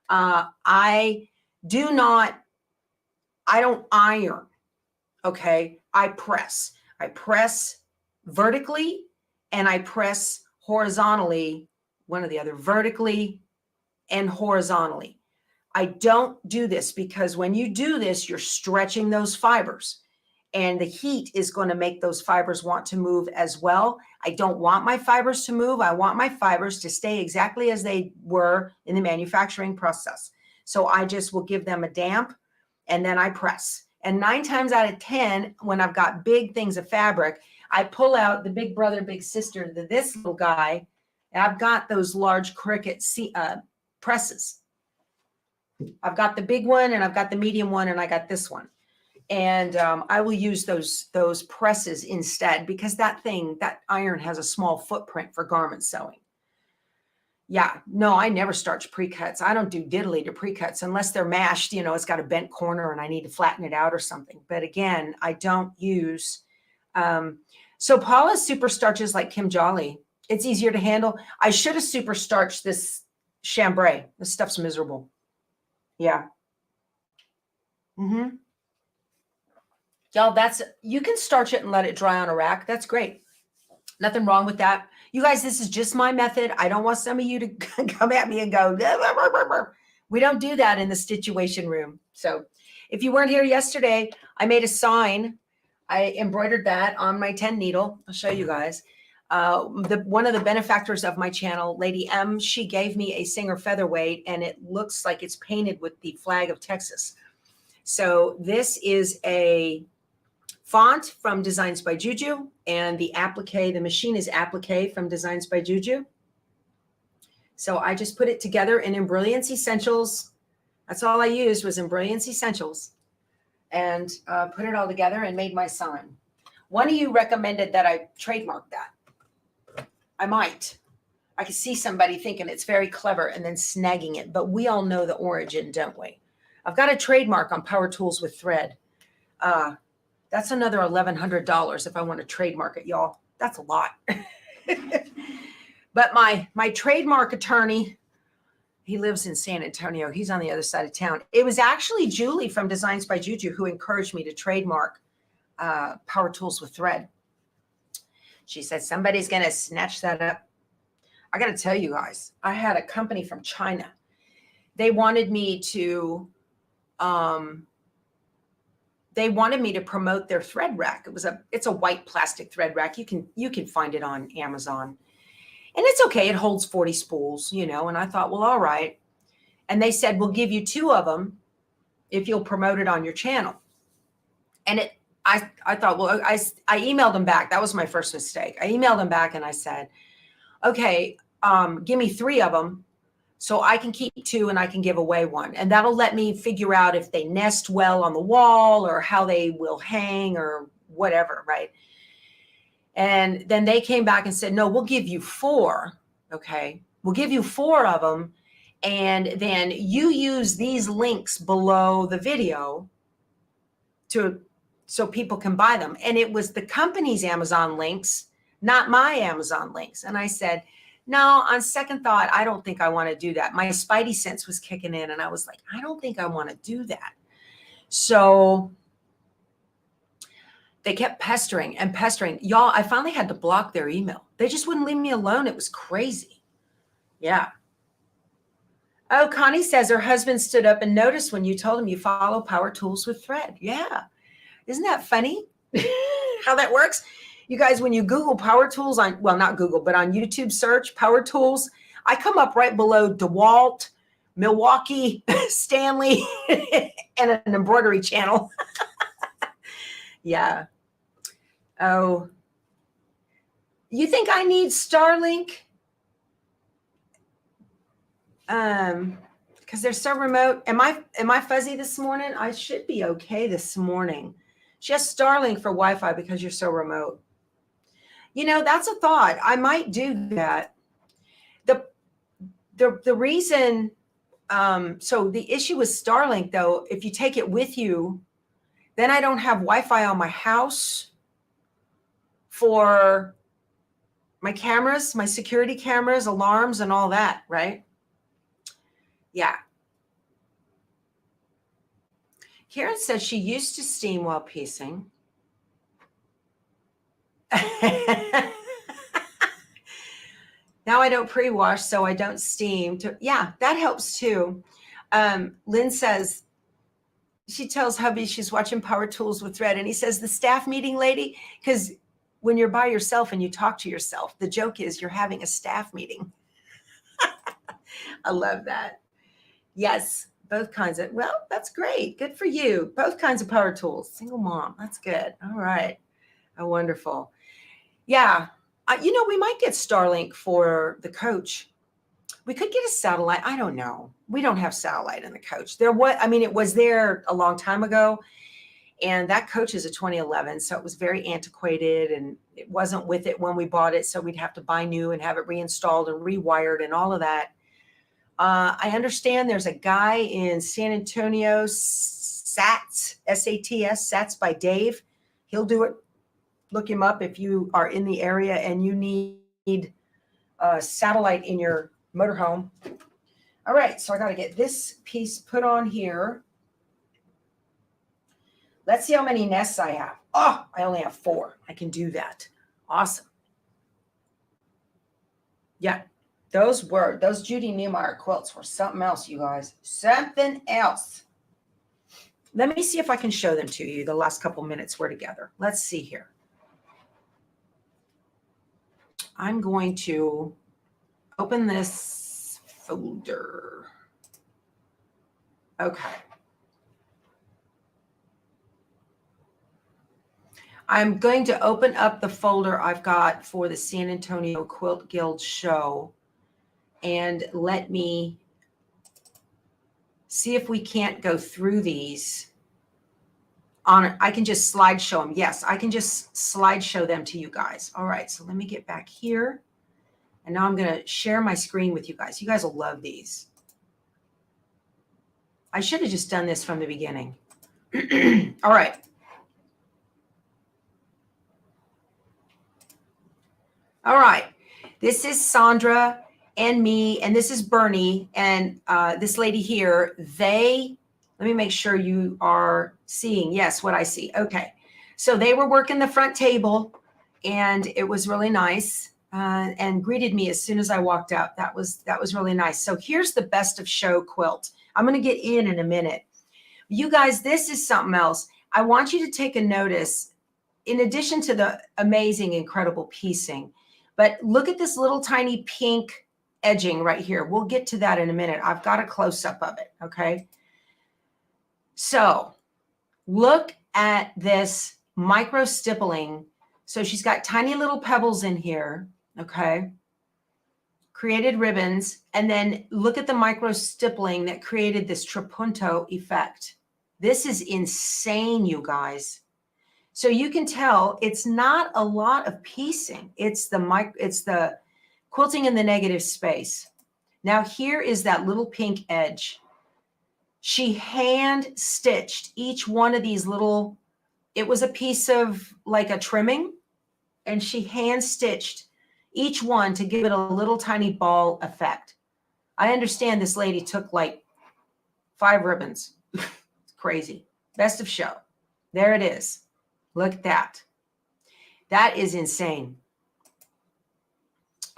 A: I don't iron. Okay. I press vertically and I press horizontally, one or the other, vertically and horizontally. I don't do this because when you do this, you're stretching those fibers, and the heat is going to make those fibers want to move as well. I don't want my fibers to move. I want my fibers to stay exactly as they were in the manufacturing process. So I just will give them a damp and then I press. And 9 times out of 10, when I've got big things of fabric, I pull out the big brother, big sister, this little guy, and I've got those large Cricut presses. I've got the big one and I've got the medium one and I got this one. And I will use those presses instead because that iron has a small footprint for garment sewing. Yeah, no, I never starch pre-cuts. I don't do diddly to pre-cuts unless they're mashed, it's got a bent corner and I need to flatten it out or something. But again, I don't use, so Paula's super starches like Kim Jolly. It's easier to handle. I should have super starched this chambray. This stuff's miserable. Yeah. Mm-hmm. Y'all, you can starch it and let it dry on a rack. That's great. Nothing wrong with that. You guys, this is just my method. I don't want some of you to come at me and go, blah, blah, blah, blah, blah. We don't do that in the Stitchuation room. So if you weren't here yesterday, I made a sign. I embroidered that on my 10 needle. I'll show you guys. One of the benefactors of my channel, Lady M, she gave me a Singer Featherweight, and it looks like it's painted with the flag of Texas. So this is a font from Designs by Juju, and the machine is applique from Designs by Juju. So I just put it together in Embrilliance Essentials. That's all I used was Embrilliance Essentials, and put it all together and made my sign. One of you recommended that I trademark that. I might. I could see somebody thinking it's very clever and then snagging it, but we all know the origin, don't we? I've got a trademark on Power Tools with Thread. That's another $1,100 if I want to trademark it, y'all. That's a lot. But my trademark attorney, he lives in San Antonio. He's on the other side of town. It was actually Julie from Designs by Juju who encouraged me to trademark Power Tools with Thread. She said, somebody's going to snatch that up. I got to tell you guys, I had a company from China. They wanted me to promote their thread rack. It's a white plastic thread rack. You can find it on Amazon. And it's okay. It holds 40 spools, and I thought, well, all right. And they said, we'll give you 2 of them if you'll promote it on your channel. And I thought, well, I emailed them back. That was my first mistake. I emailed them back and I said, okay, give me 3 of them so I can keep 2 and I can give away 1. And that'll let me figure out if they nest well on the wall or how they will hang or whatever, right? And then they came back and said, no, we'll give you 4. Okay. We'll give you 4 of them. And then you use these links below the video so people can buy them. And it was the company's Amazon links, not my Amazon links. And I said, no, on second thought, I don't think I want to do that. My spidey sense was kicking in and I was like, I don't think I want to do that. So they kept pestering and pestering. Y'all, I finally had to block their email. They just wouldn't leave me alone. It was crazy. Yeah. Oh, Connie says her husband stood up and noticed when you told him you follow Power Tools with Thread. Yeah. Isn't that funny? How that works? You guys, when you Google Power Tools not Google, but on YouTube search Power Tools, I come up right below DeWalt, Milwaukee, Stanley, and an embroidery channel. Yeah. Oh, you think I need Starlink? Because they're so remote. Am I fuzzy this morning? I should be okay this morning. Just Starlink for Wi-Fi because you're so remote. That's a thought. I might do that. The reason, so the issue with Starlink though, if you take it with you, then I don't have Wi-Fi on my house for my cameras, my security cameras, alarms, and all that, right? Yeah. Karen says she used to steam while piecing. Now I don't pre-wash, so I don't steam. Yeah, that helps too. Lynn says, she tells hubby she's watching Power Tools with Thread, and he says, the staff meeting lady, because when you're by yourself and you talk to yourself, the joke is you're having a staff meeting. I love that. Yes, both kinds of, well, that's great. Good for you. Both kinds of Power Tools. Single mom. That's good. All right. Oh, wonderful. Yeah. We might get Starlink for the coach. We could get a satellite. I don't know. We don't have satellite in the coach. It was there a long time ago. And that coach is a 2011. So it was very antiquated and it wasn't with it when we bought it. So we'd have to buy new and have it reinstalled and rewired and all of that. I understand there's a guy in San Antonio, Sats, S-A-T-S, Sats by Dave. He'll do it. Look him up if you are in the area and you need a satellite in your motorhome. All right, so I got to get this piece put on here. Let's see how many nests I have. Oh, I only have 4. I can do that. Awesome. Yeah, those Judy Niemeyer quilts were something else, you guys. Something else. Let me see if I can show them to you. The last couple minutes we're together. Let's see here. I'm going to open this folder. Okay. I'm going to open up the folder I've got for the San Antonio Quilt Guild show and let me see if we can't go through these on. I can just slideshow them. Yes, I can just slideshow them to you guys. All right, so let me get back here. And now I'm going to share my screen with you guys. You guys will love these. I should have just done this from the beginning. All right. All right. This is Sandra and me, and this is Bernie, and this lady here. Let me make sure you are seeing, yes, what I see. Okay. So they were working the front table, and it was really nice. And greeted me as soon as I walked out. That was really nice. So here's the best of show quilt. I'm going to get in a minute. You guys, this is something else. I want you to take a notice, in addition to the amazing, incredible piecing, but look at this little tiny pink edging right here. We'll get to that in a minute. I've got a close-up of it, okay? So look at this micro stippling. So she's got tiny little pebbles in here. Okay. Created ribbons. And then look at the micro stippling that created this trapunto effect. This is insane, you guys. So you can tell it's not a lot of piecing. It's the quilting in the negative space. Now here is that little pink edge. She hand stitched each one of these little, it was a piece of like a trimming, and she hand stitched each one to give it a little tiny ball effect. I understand this lady took like 5 ribbons. It's crazy. Best of show. There it is. Look at that. That is insane.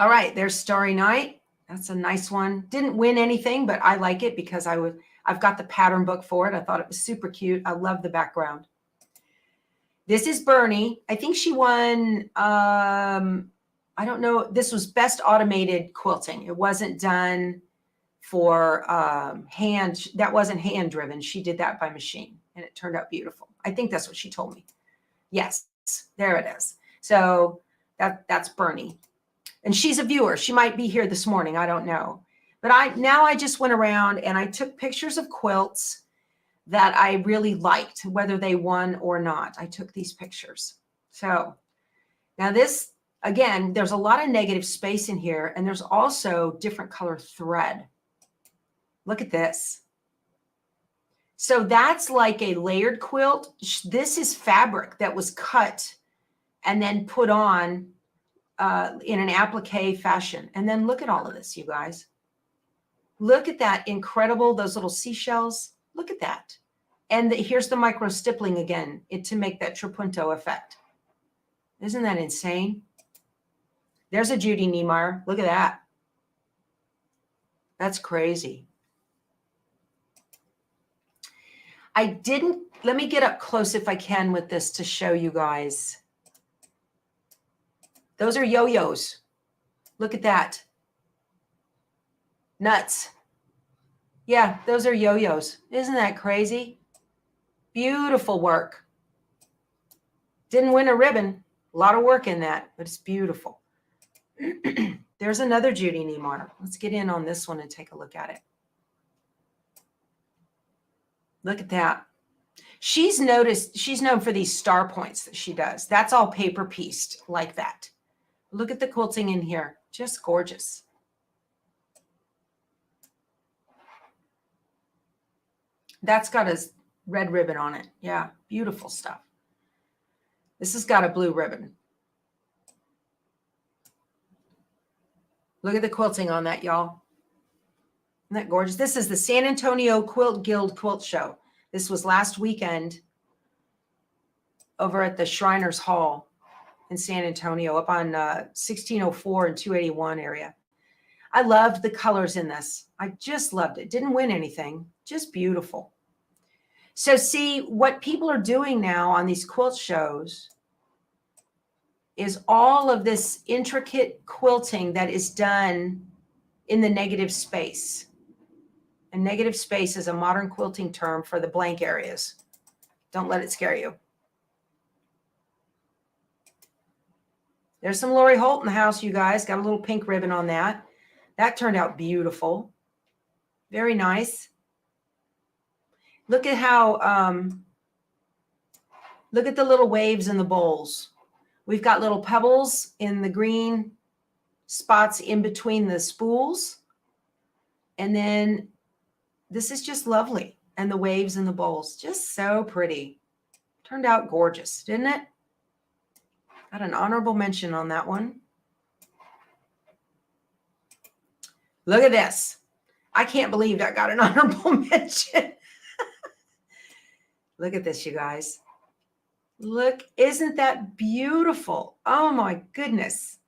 A: All right, there's Starry Night. That's a nice one. Didn't win anything, but I like it because I've got the pattern book for it. I thought it was super cute. I love the background. This is Bernie. I think she won, I don't know. This was best automated quilting. It wasn't done for hand. That wasn't hand driven. She did that by machine and it turned out beautiful. I think that's what she told me. Yes, there it is. So that's Bernie. And she's a viewer. She might be here this morning. I don't know. But I just went around and I took pictures of quilts that I really liked, whether they won or not. I took these pictures. So now this, again, there's a lot of negative space in here, and there's also different color thread. Look at this. So that's like a layered quilt. This is fabric that was cut and then put on in an applique fashion. And then look at all of this, you guys. Look at that incredible, those little seashells. Look at that. And here's the micro stippling again to make that trapunto effect. Isn't that insane? There's a Judy Niemeyer. Look at that. That's crazy. Let me get up close if I can with this to show you guys. Those are yo-yos. Look at that. Nuts. Yeah, those are yo-yos. Isn't that crazy? Beautiful work. Didn't win a ribbon. A lot of work in that, but it's beautiful. There's another Judy Niemeyer. Let's get in on this one and take a look at it. Look at that. She's known for these star points that she does. That's all paper pieced like that. Look at the quilting in here. Just gorgeous. That's got a red ribbon on it. Yeah, beautiful stuff. This has got a blue ribbon. Look at the quilting on that, y'all. Isn't that gorgeous? This is the San Antonio Quilt Guild Quilt Show. This was last weekend over at the Shriners Hall in San Antonio, up on 1604 and 281 area. I loved the colors in this. I just loved it. Didn't win anything. Just beautiful. So see, what people are doing now on these quilt shows is all of this intricate quilting that is done in the negative space. And negative space is a modern quilting term for the blank areas. Don't let it scare you. There's some Lori Holt in the house, you guys. Got a little pink ribbon on that. That turned out beautiful. Very nice. Look at how, look at the little waves in the bowls. We've got little pebbles in the green spots in between the spools. And then this is just lovely. And the waves in the bowls, just so pretty. Turned out gorgeous, didn't it? Got an honorable mention on that one. Look at this. I can't believe that got an honorable mention. Look at this, you guys. Look, isn't that beautiful? Oh my goodness.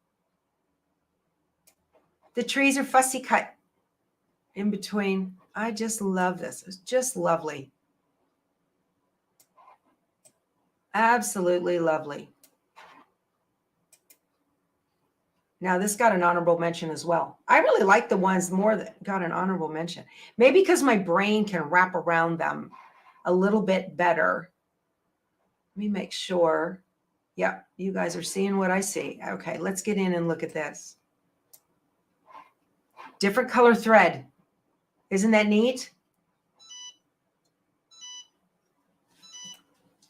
A: The trees are fussy cut in between. I just love this. It's just lovely. Absolutely lovely. Now, this got an honorable mention as well. I really like the ones more that got an honorable mention. Maybe because my brain can wrap around them a little bit better. Let me make sure. Yeah, you guys are seeing what I see. Okay, let's get in and look at this. Different color thread. Isn't that neat?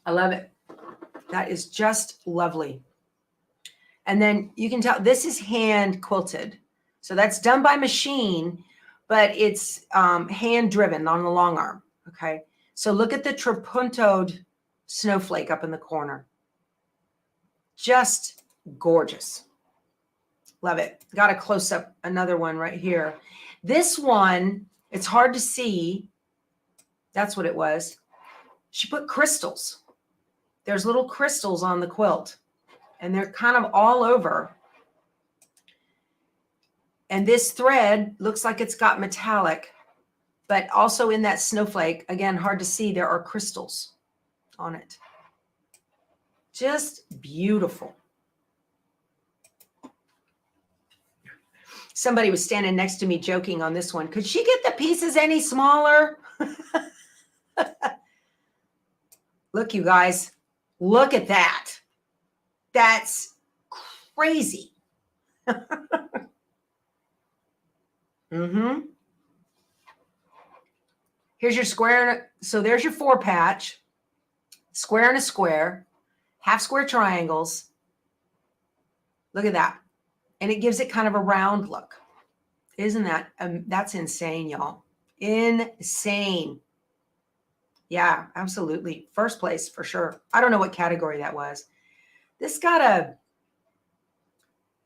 A: I love it. That is just lovely. And then you can tell this is hand quilted. So that's done by machine, but it's hand driven on the long arm. Okay. So look at the trapuntoed snowflake up in the corner. Just gorgeous. Love it. Got a close up, another one right here. This one, it's hard to see. That's what it was. She put crystals. There's little crystals on the quilt. And they're kind of all over. And this thread looks like it's got metallic, but also in that snowflake, again, hard to see, there are crystals on it. Just beautiful. Somebody was standing next to me joking on this one. Could she get the pieces any smaller? Look, you guys, look at that. That's crazy. Here's your square. So there's your 4-patch, square and a square, half square triangles. Look at that. And it gives it kind of a round look. Isn't that, that's insane, y'all. Insane. Yeah, absolutely. First place for sure. I don't know what category that was. This got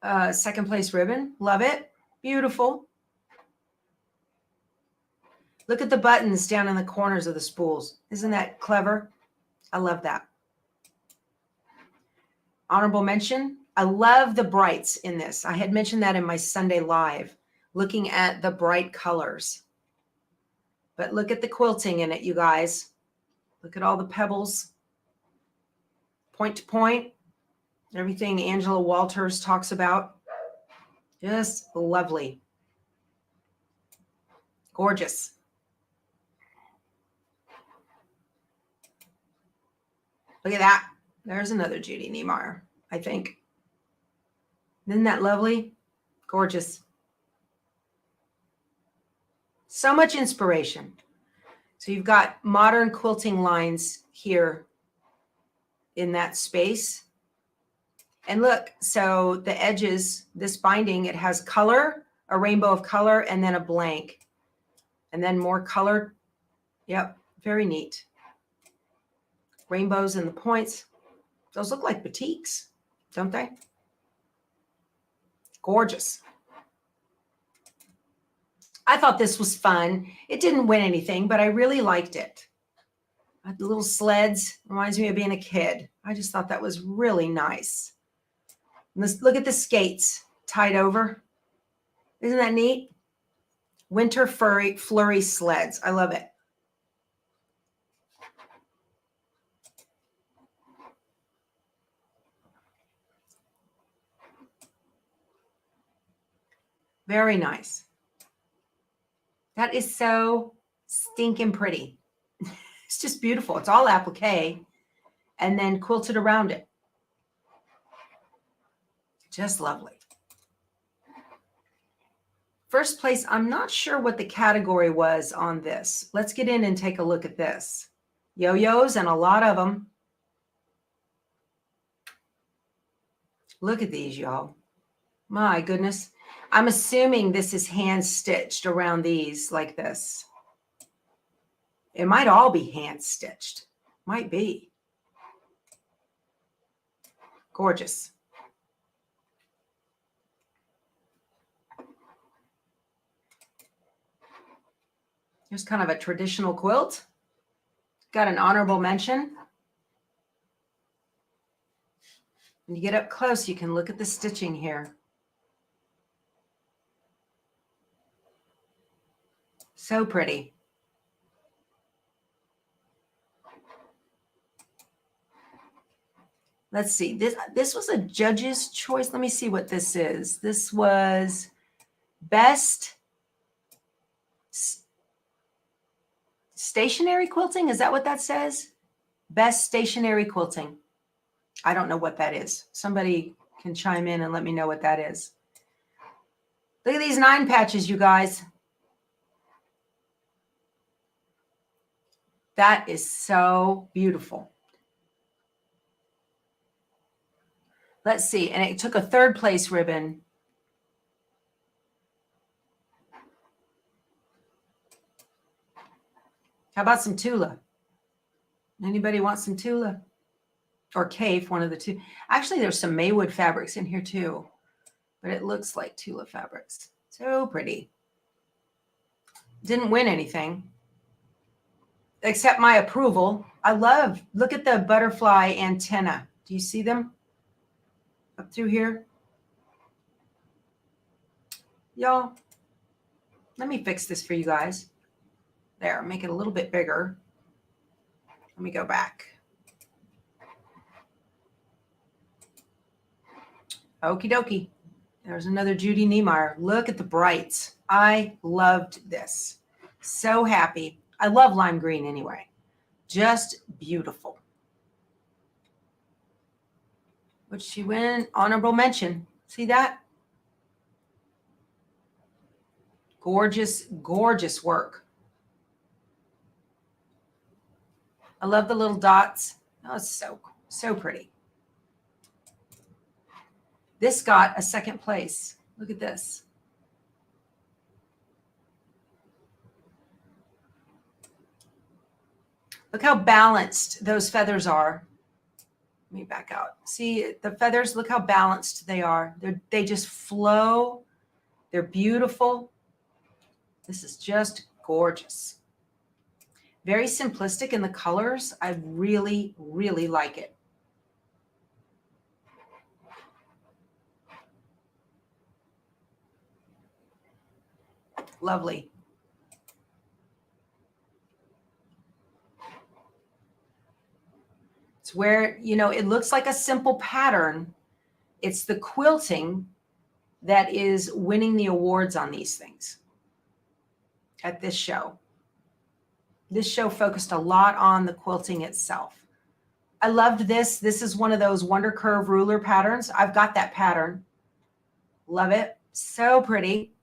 A: a second place ribbon. Love it. Beautiful. Look at the buttons down in the corners of the spools. Isn't that clever? I love that. Honorable mention. I love the brights in this. I had mentioned that in my Sunday live, looking at the bright colors. But look at the quilting in it, you guys. Look at all the pebbles. Point to point. Everything Angela Walters talks about. Just lovely. Gorgeous. Look at that. There's another Judy Niemeyer, I think. Isn't that lovely? Gorgeous. So much inspiration. So you've got modern quilting lines here in that space. And look, so the edges, this binding, it has color, a rainbow of color, and then a blank. And then more color. Yep, very neat. Rainbows in the points. Those look like batiks, don't they? Gorgeous. I thought this was fun. It didn't win anything, but I really liked it. The little sleds reminds me of being a kid. I just thought that was really nice. And let's look at the skates tied over. Isn't that neat? Winter flurry sleds. I love it. Very nice. That is so stinking pretty. It's just beautiful. It's all applique and then quilted around it. Just lovely. First place, I'm not sure what the category was on this. Let's get in and take a look at this. Yo-yos and a lot of them. Look at these, y'all. My goodness. I'm assuming this is hand stitched around these like this. It might all be hand stitched. Might be. Gorgeous. Here's kind of a traditional quilt. Got an honorable mention. When you get up close, you can look at the stitching here. So pretty. Let's see. This was a judge's choice. Let me see what this is. This was best stationary quilting. Is that what that says? Best stationary quilting. I don't know what that is. Somebody can chime in and let me know what that is. Look at these 9 patches, you guys. That is so beautiful. Let's see. And it took a 3rd place ribbon. How about some Tula? Anybody want some Tula? Or Cape, one of the two. Actually, there's some Maywood fabrics in here too. But it looks like Tula fabrics. So pretty. Didn't win anything. Except my approval. I love, look at the butterfly antenna. Do you see them? Up through here. Y'all, let me fix this for you guys. There, make it a little bit bigger. Let me go back. Okie dokie. There's another Judy Niemeyer. Look at the brights. I loved this. So happy. I love lime green anyway. Just beautiful. Would she win? Honorable mention. See that? Gorgeous, gorgeous work. I love the little dots. Oh, it's so pretty. This got a 2nd place. Look at this. Look how balanced those feathers are. Let me back out. See the feathers, look how balanced they are. They just flow. They're beautiful. This is just gorgeous. Very simplistic in the colors. I really, really like it. Lovely. It's where, you know, it looks like a simple pattern. It's the quilting that is winning the awards on these things at this show. This show focused a lot on the quilting itself. I loved this. This is one of those Wonder Curve ruler patterns. I've got that pattern. Love it. So pretty.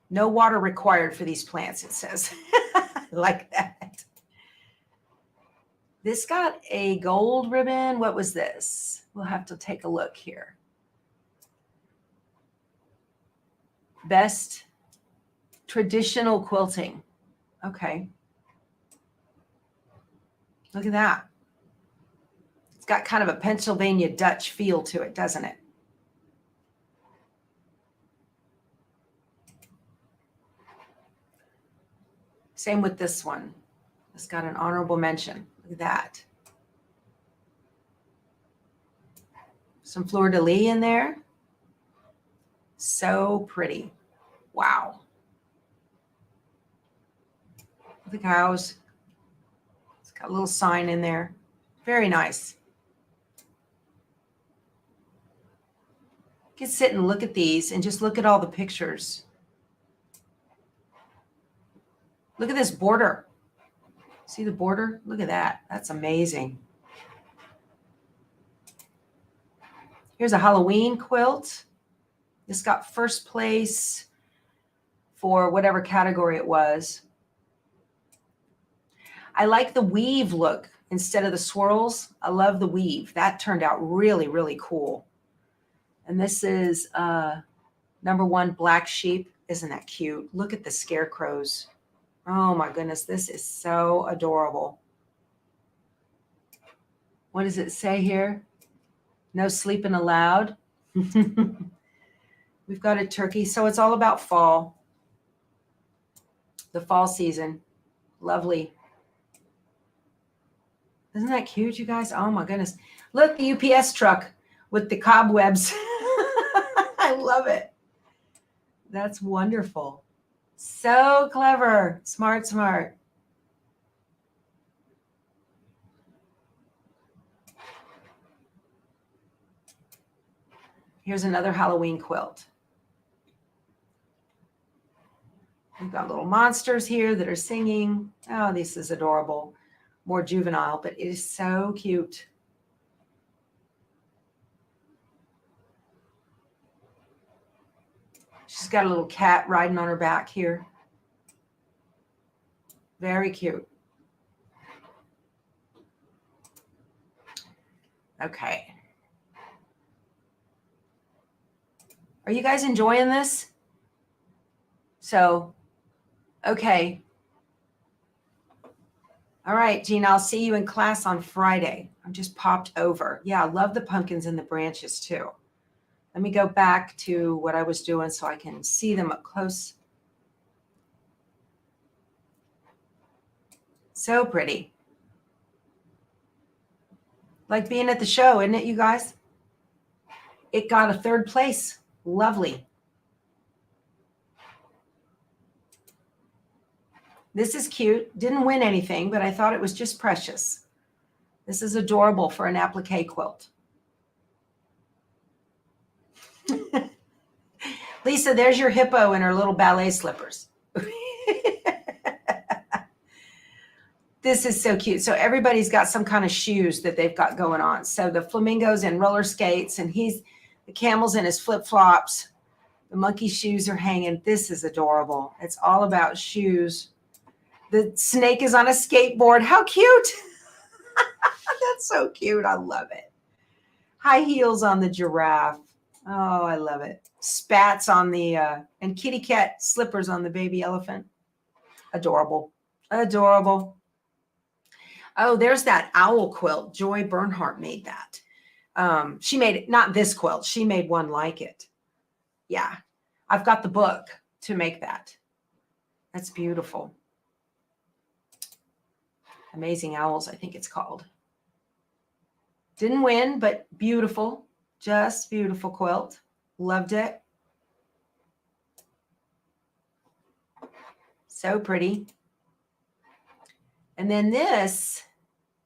A: No water required for these plants, it says. Like that. This got a gold ribbon. What was this? We'll have to take a look here. Best traditional quilting. Okay. Look at that. It's got kind of a Pennsylvania Dutch feel to it, doesn't it? Same with this one. It's got an honorable mention. Look at that. Some fleur-de-lis in there. So pretty. Wow. The cows. It's got a little sign in there. Very nice. You can sit and look at these and just look at all the pictures. Look at this border. See the border? Look at that. That's amazing. Here's a Halloween quilt. This got first place for whatever category it was. I like the weave look instead of the swirls. I love the weave. That turned out really, really cool. And this is #1 Black Sheep. Isn't that cute? Look at the scarecrows. Oh my goodness, this is so adorable. What does it say here? No sleeping allowed. We've got a turkey. So it's all about fall. The fall season. Lovely. Isn't that cute, you guys? Oh my goodness. Look, the UPS truck with the cobwebs. I love it. That's wonderful. So clever. Smart, smart. Here's another Halloween quilt. We've got little monsters here that are singing. Oh, this is adorable. More juvenile, but it is so cute. She's got a little cat riding on her back here. Very cute. Okay. Are you guys enjoying this? So, okay. All right, Gina, I'll see you in class on Friday. I'm just popped over. Yeah, I love the pumpkins and the branches too. Let me go back to what I was doing so I can see them up close. So pretty. Like being at the show, isn't it, you guys? It got a 3rd place. Lovely. This is cute. Didn't win anything, but I thought it was just precious. This is adorable for an applique quilt. Lisa, there's your hippo in her little ballet slippers. This is so cute. So everybody's got some kind of shoes that they've got going on. So the flamingo's in roller skates and the camel's in his flip-flops. The monkey shoes are hanging. This is adorable. It's all about shoes. The snake is on a skateboard. How cute. That's so cute. I love it. High heels on the giraffe. Oh, I love it. Spats on the, and kitty cat slippers on the baby elephant. Adorable. Adorable. Oh, there's that owl quilt. Joy Bernhardt made that. She made it, not this quilt. She made one like it. Yeah. I've got the book to make that. That's beautiful. Amazing Owls, I think it's called. Didn't win, but beautiful. Just beautiful quilt. Loved it. So pretty. And then this,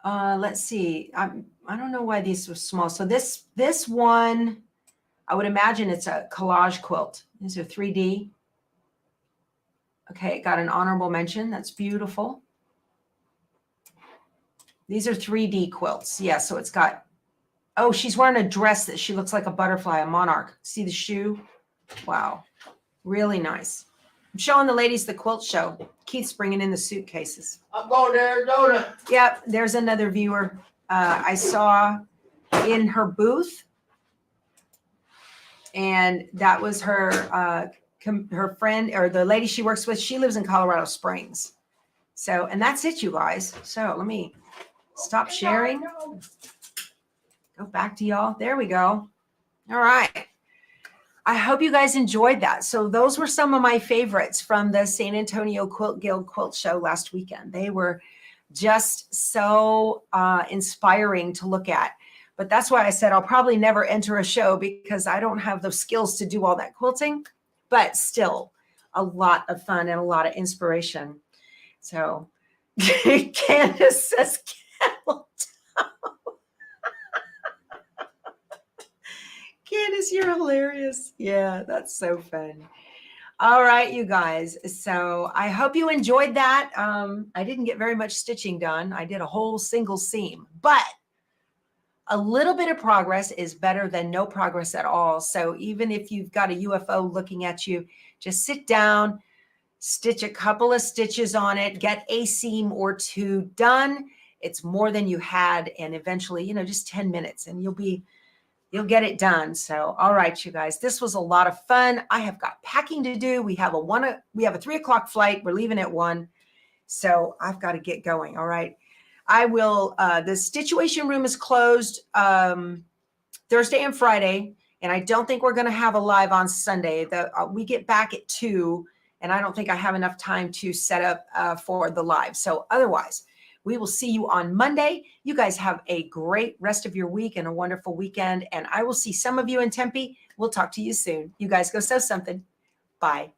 A: let's see. I don't know why these were small. So this one, I would imagine it's a collage quilt. These are 3D. Okay, it got an honorable mention. That's beautiful. These are 3D quilts. Yeah, so it's got, oh, she's wearing a dress that she looks like a butterfly, a monarch. See the shoe? Wow. Really nice. I'm showing the ladies the quilt show. Keith's bringing in the suitcases.
B: I'm going to Arizona.
A: Yep, there's another viewer I saw in her booth. And that was her her friend, or the lady she works with. She lives in Colorado Springs. So, and that's it, you guys. So let me stop sharing. Go back to y'all. There we go. All right. I hope you guys enjoyed that. So those were some of my favorites from the San Antonio Quilt Guild Quilt Show last weekend. They were just so inspiring to look at. But that's why I said I'll probably never enter a show, because I don't have the skills to do all that quilting. But still, a lot of fun and a lot of inspiration. So Candace says camel toe. Candace, you're hilarious. Yeah, that's so fun. All right, you guys. So I hope you enjoyed that. I didn't get very much stitching done. I did a whole single seam, but a little bit of progress is better than no progress at all. So even if you've got a UFO looking at you, just sit down, stitch a couple of stitches on it, get a seam or two done. It's more than you had. And eventually, just 10 minutes and you'll get it done. So, all right, you guys, this was a lot of fun. I have got packing to do. We have a 3:00 flight. We're leaving at 1. So I've got to get going. All right. I will, the Stitchuation room is closed Thursday and Friday. And I don't think we're going to have a live on Sunday. We get back at 2. And I don't think I have enough time to set up for the live. So otherwise, we will see you on Monday. You guys have a great rest of your week and a wonderful weekend. And I will see some of you in Tempe. We'll talk to you soon. You guys go sew something. Bye.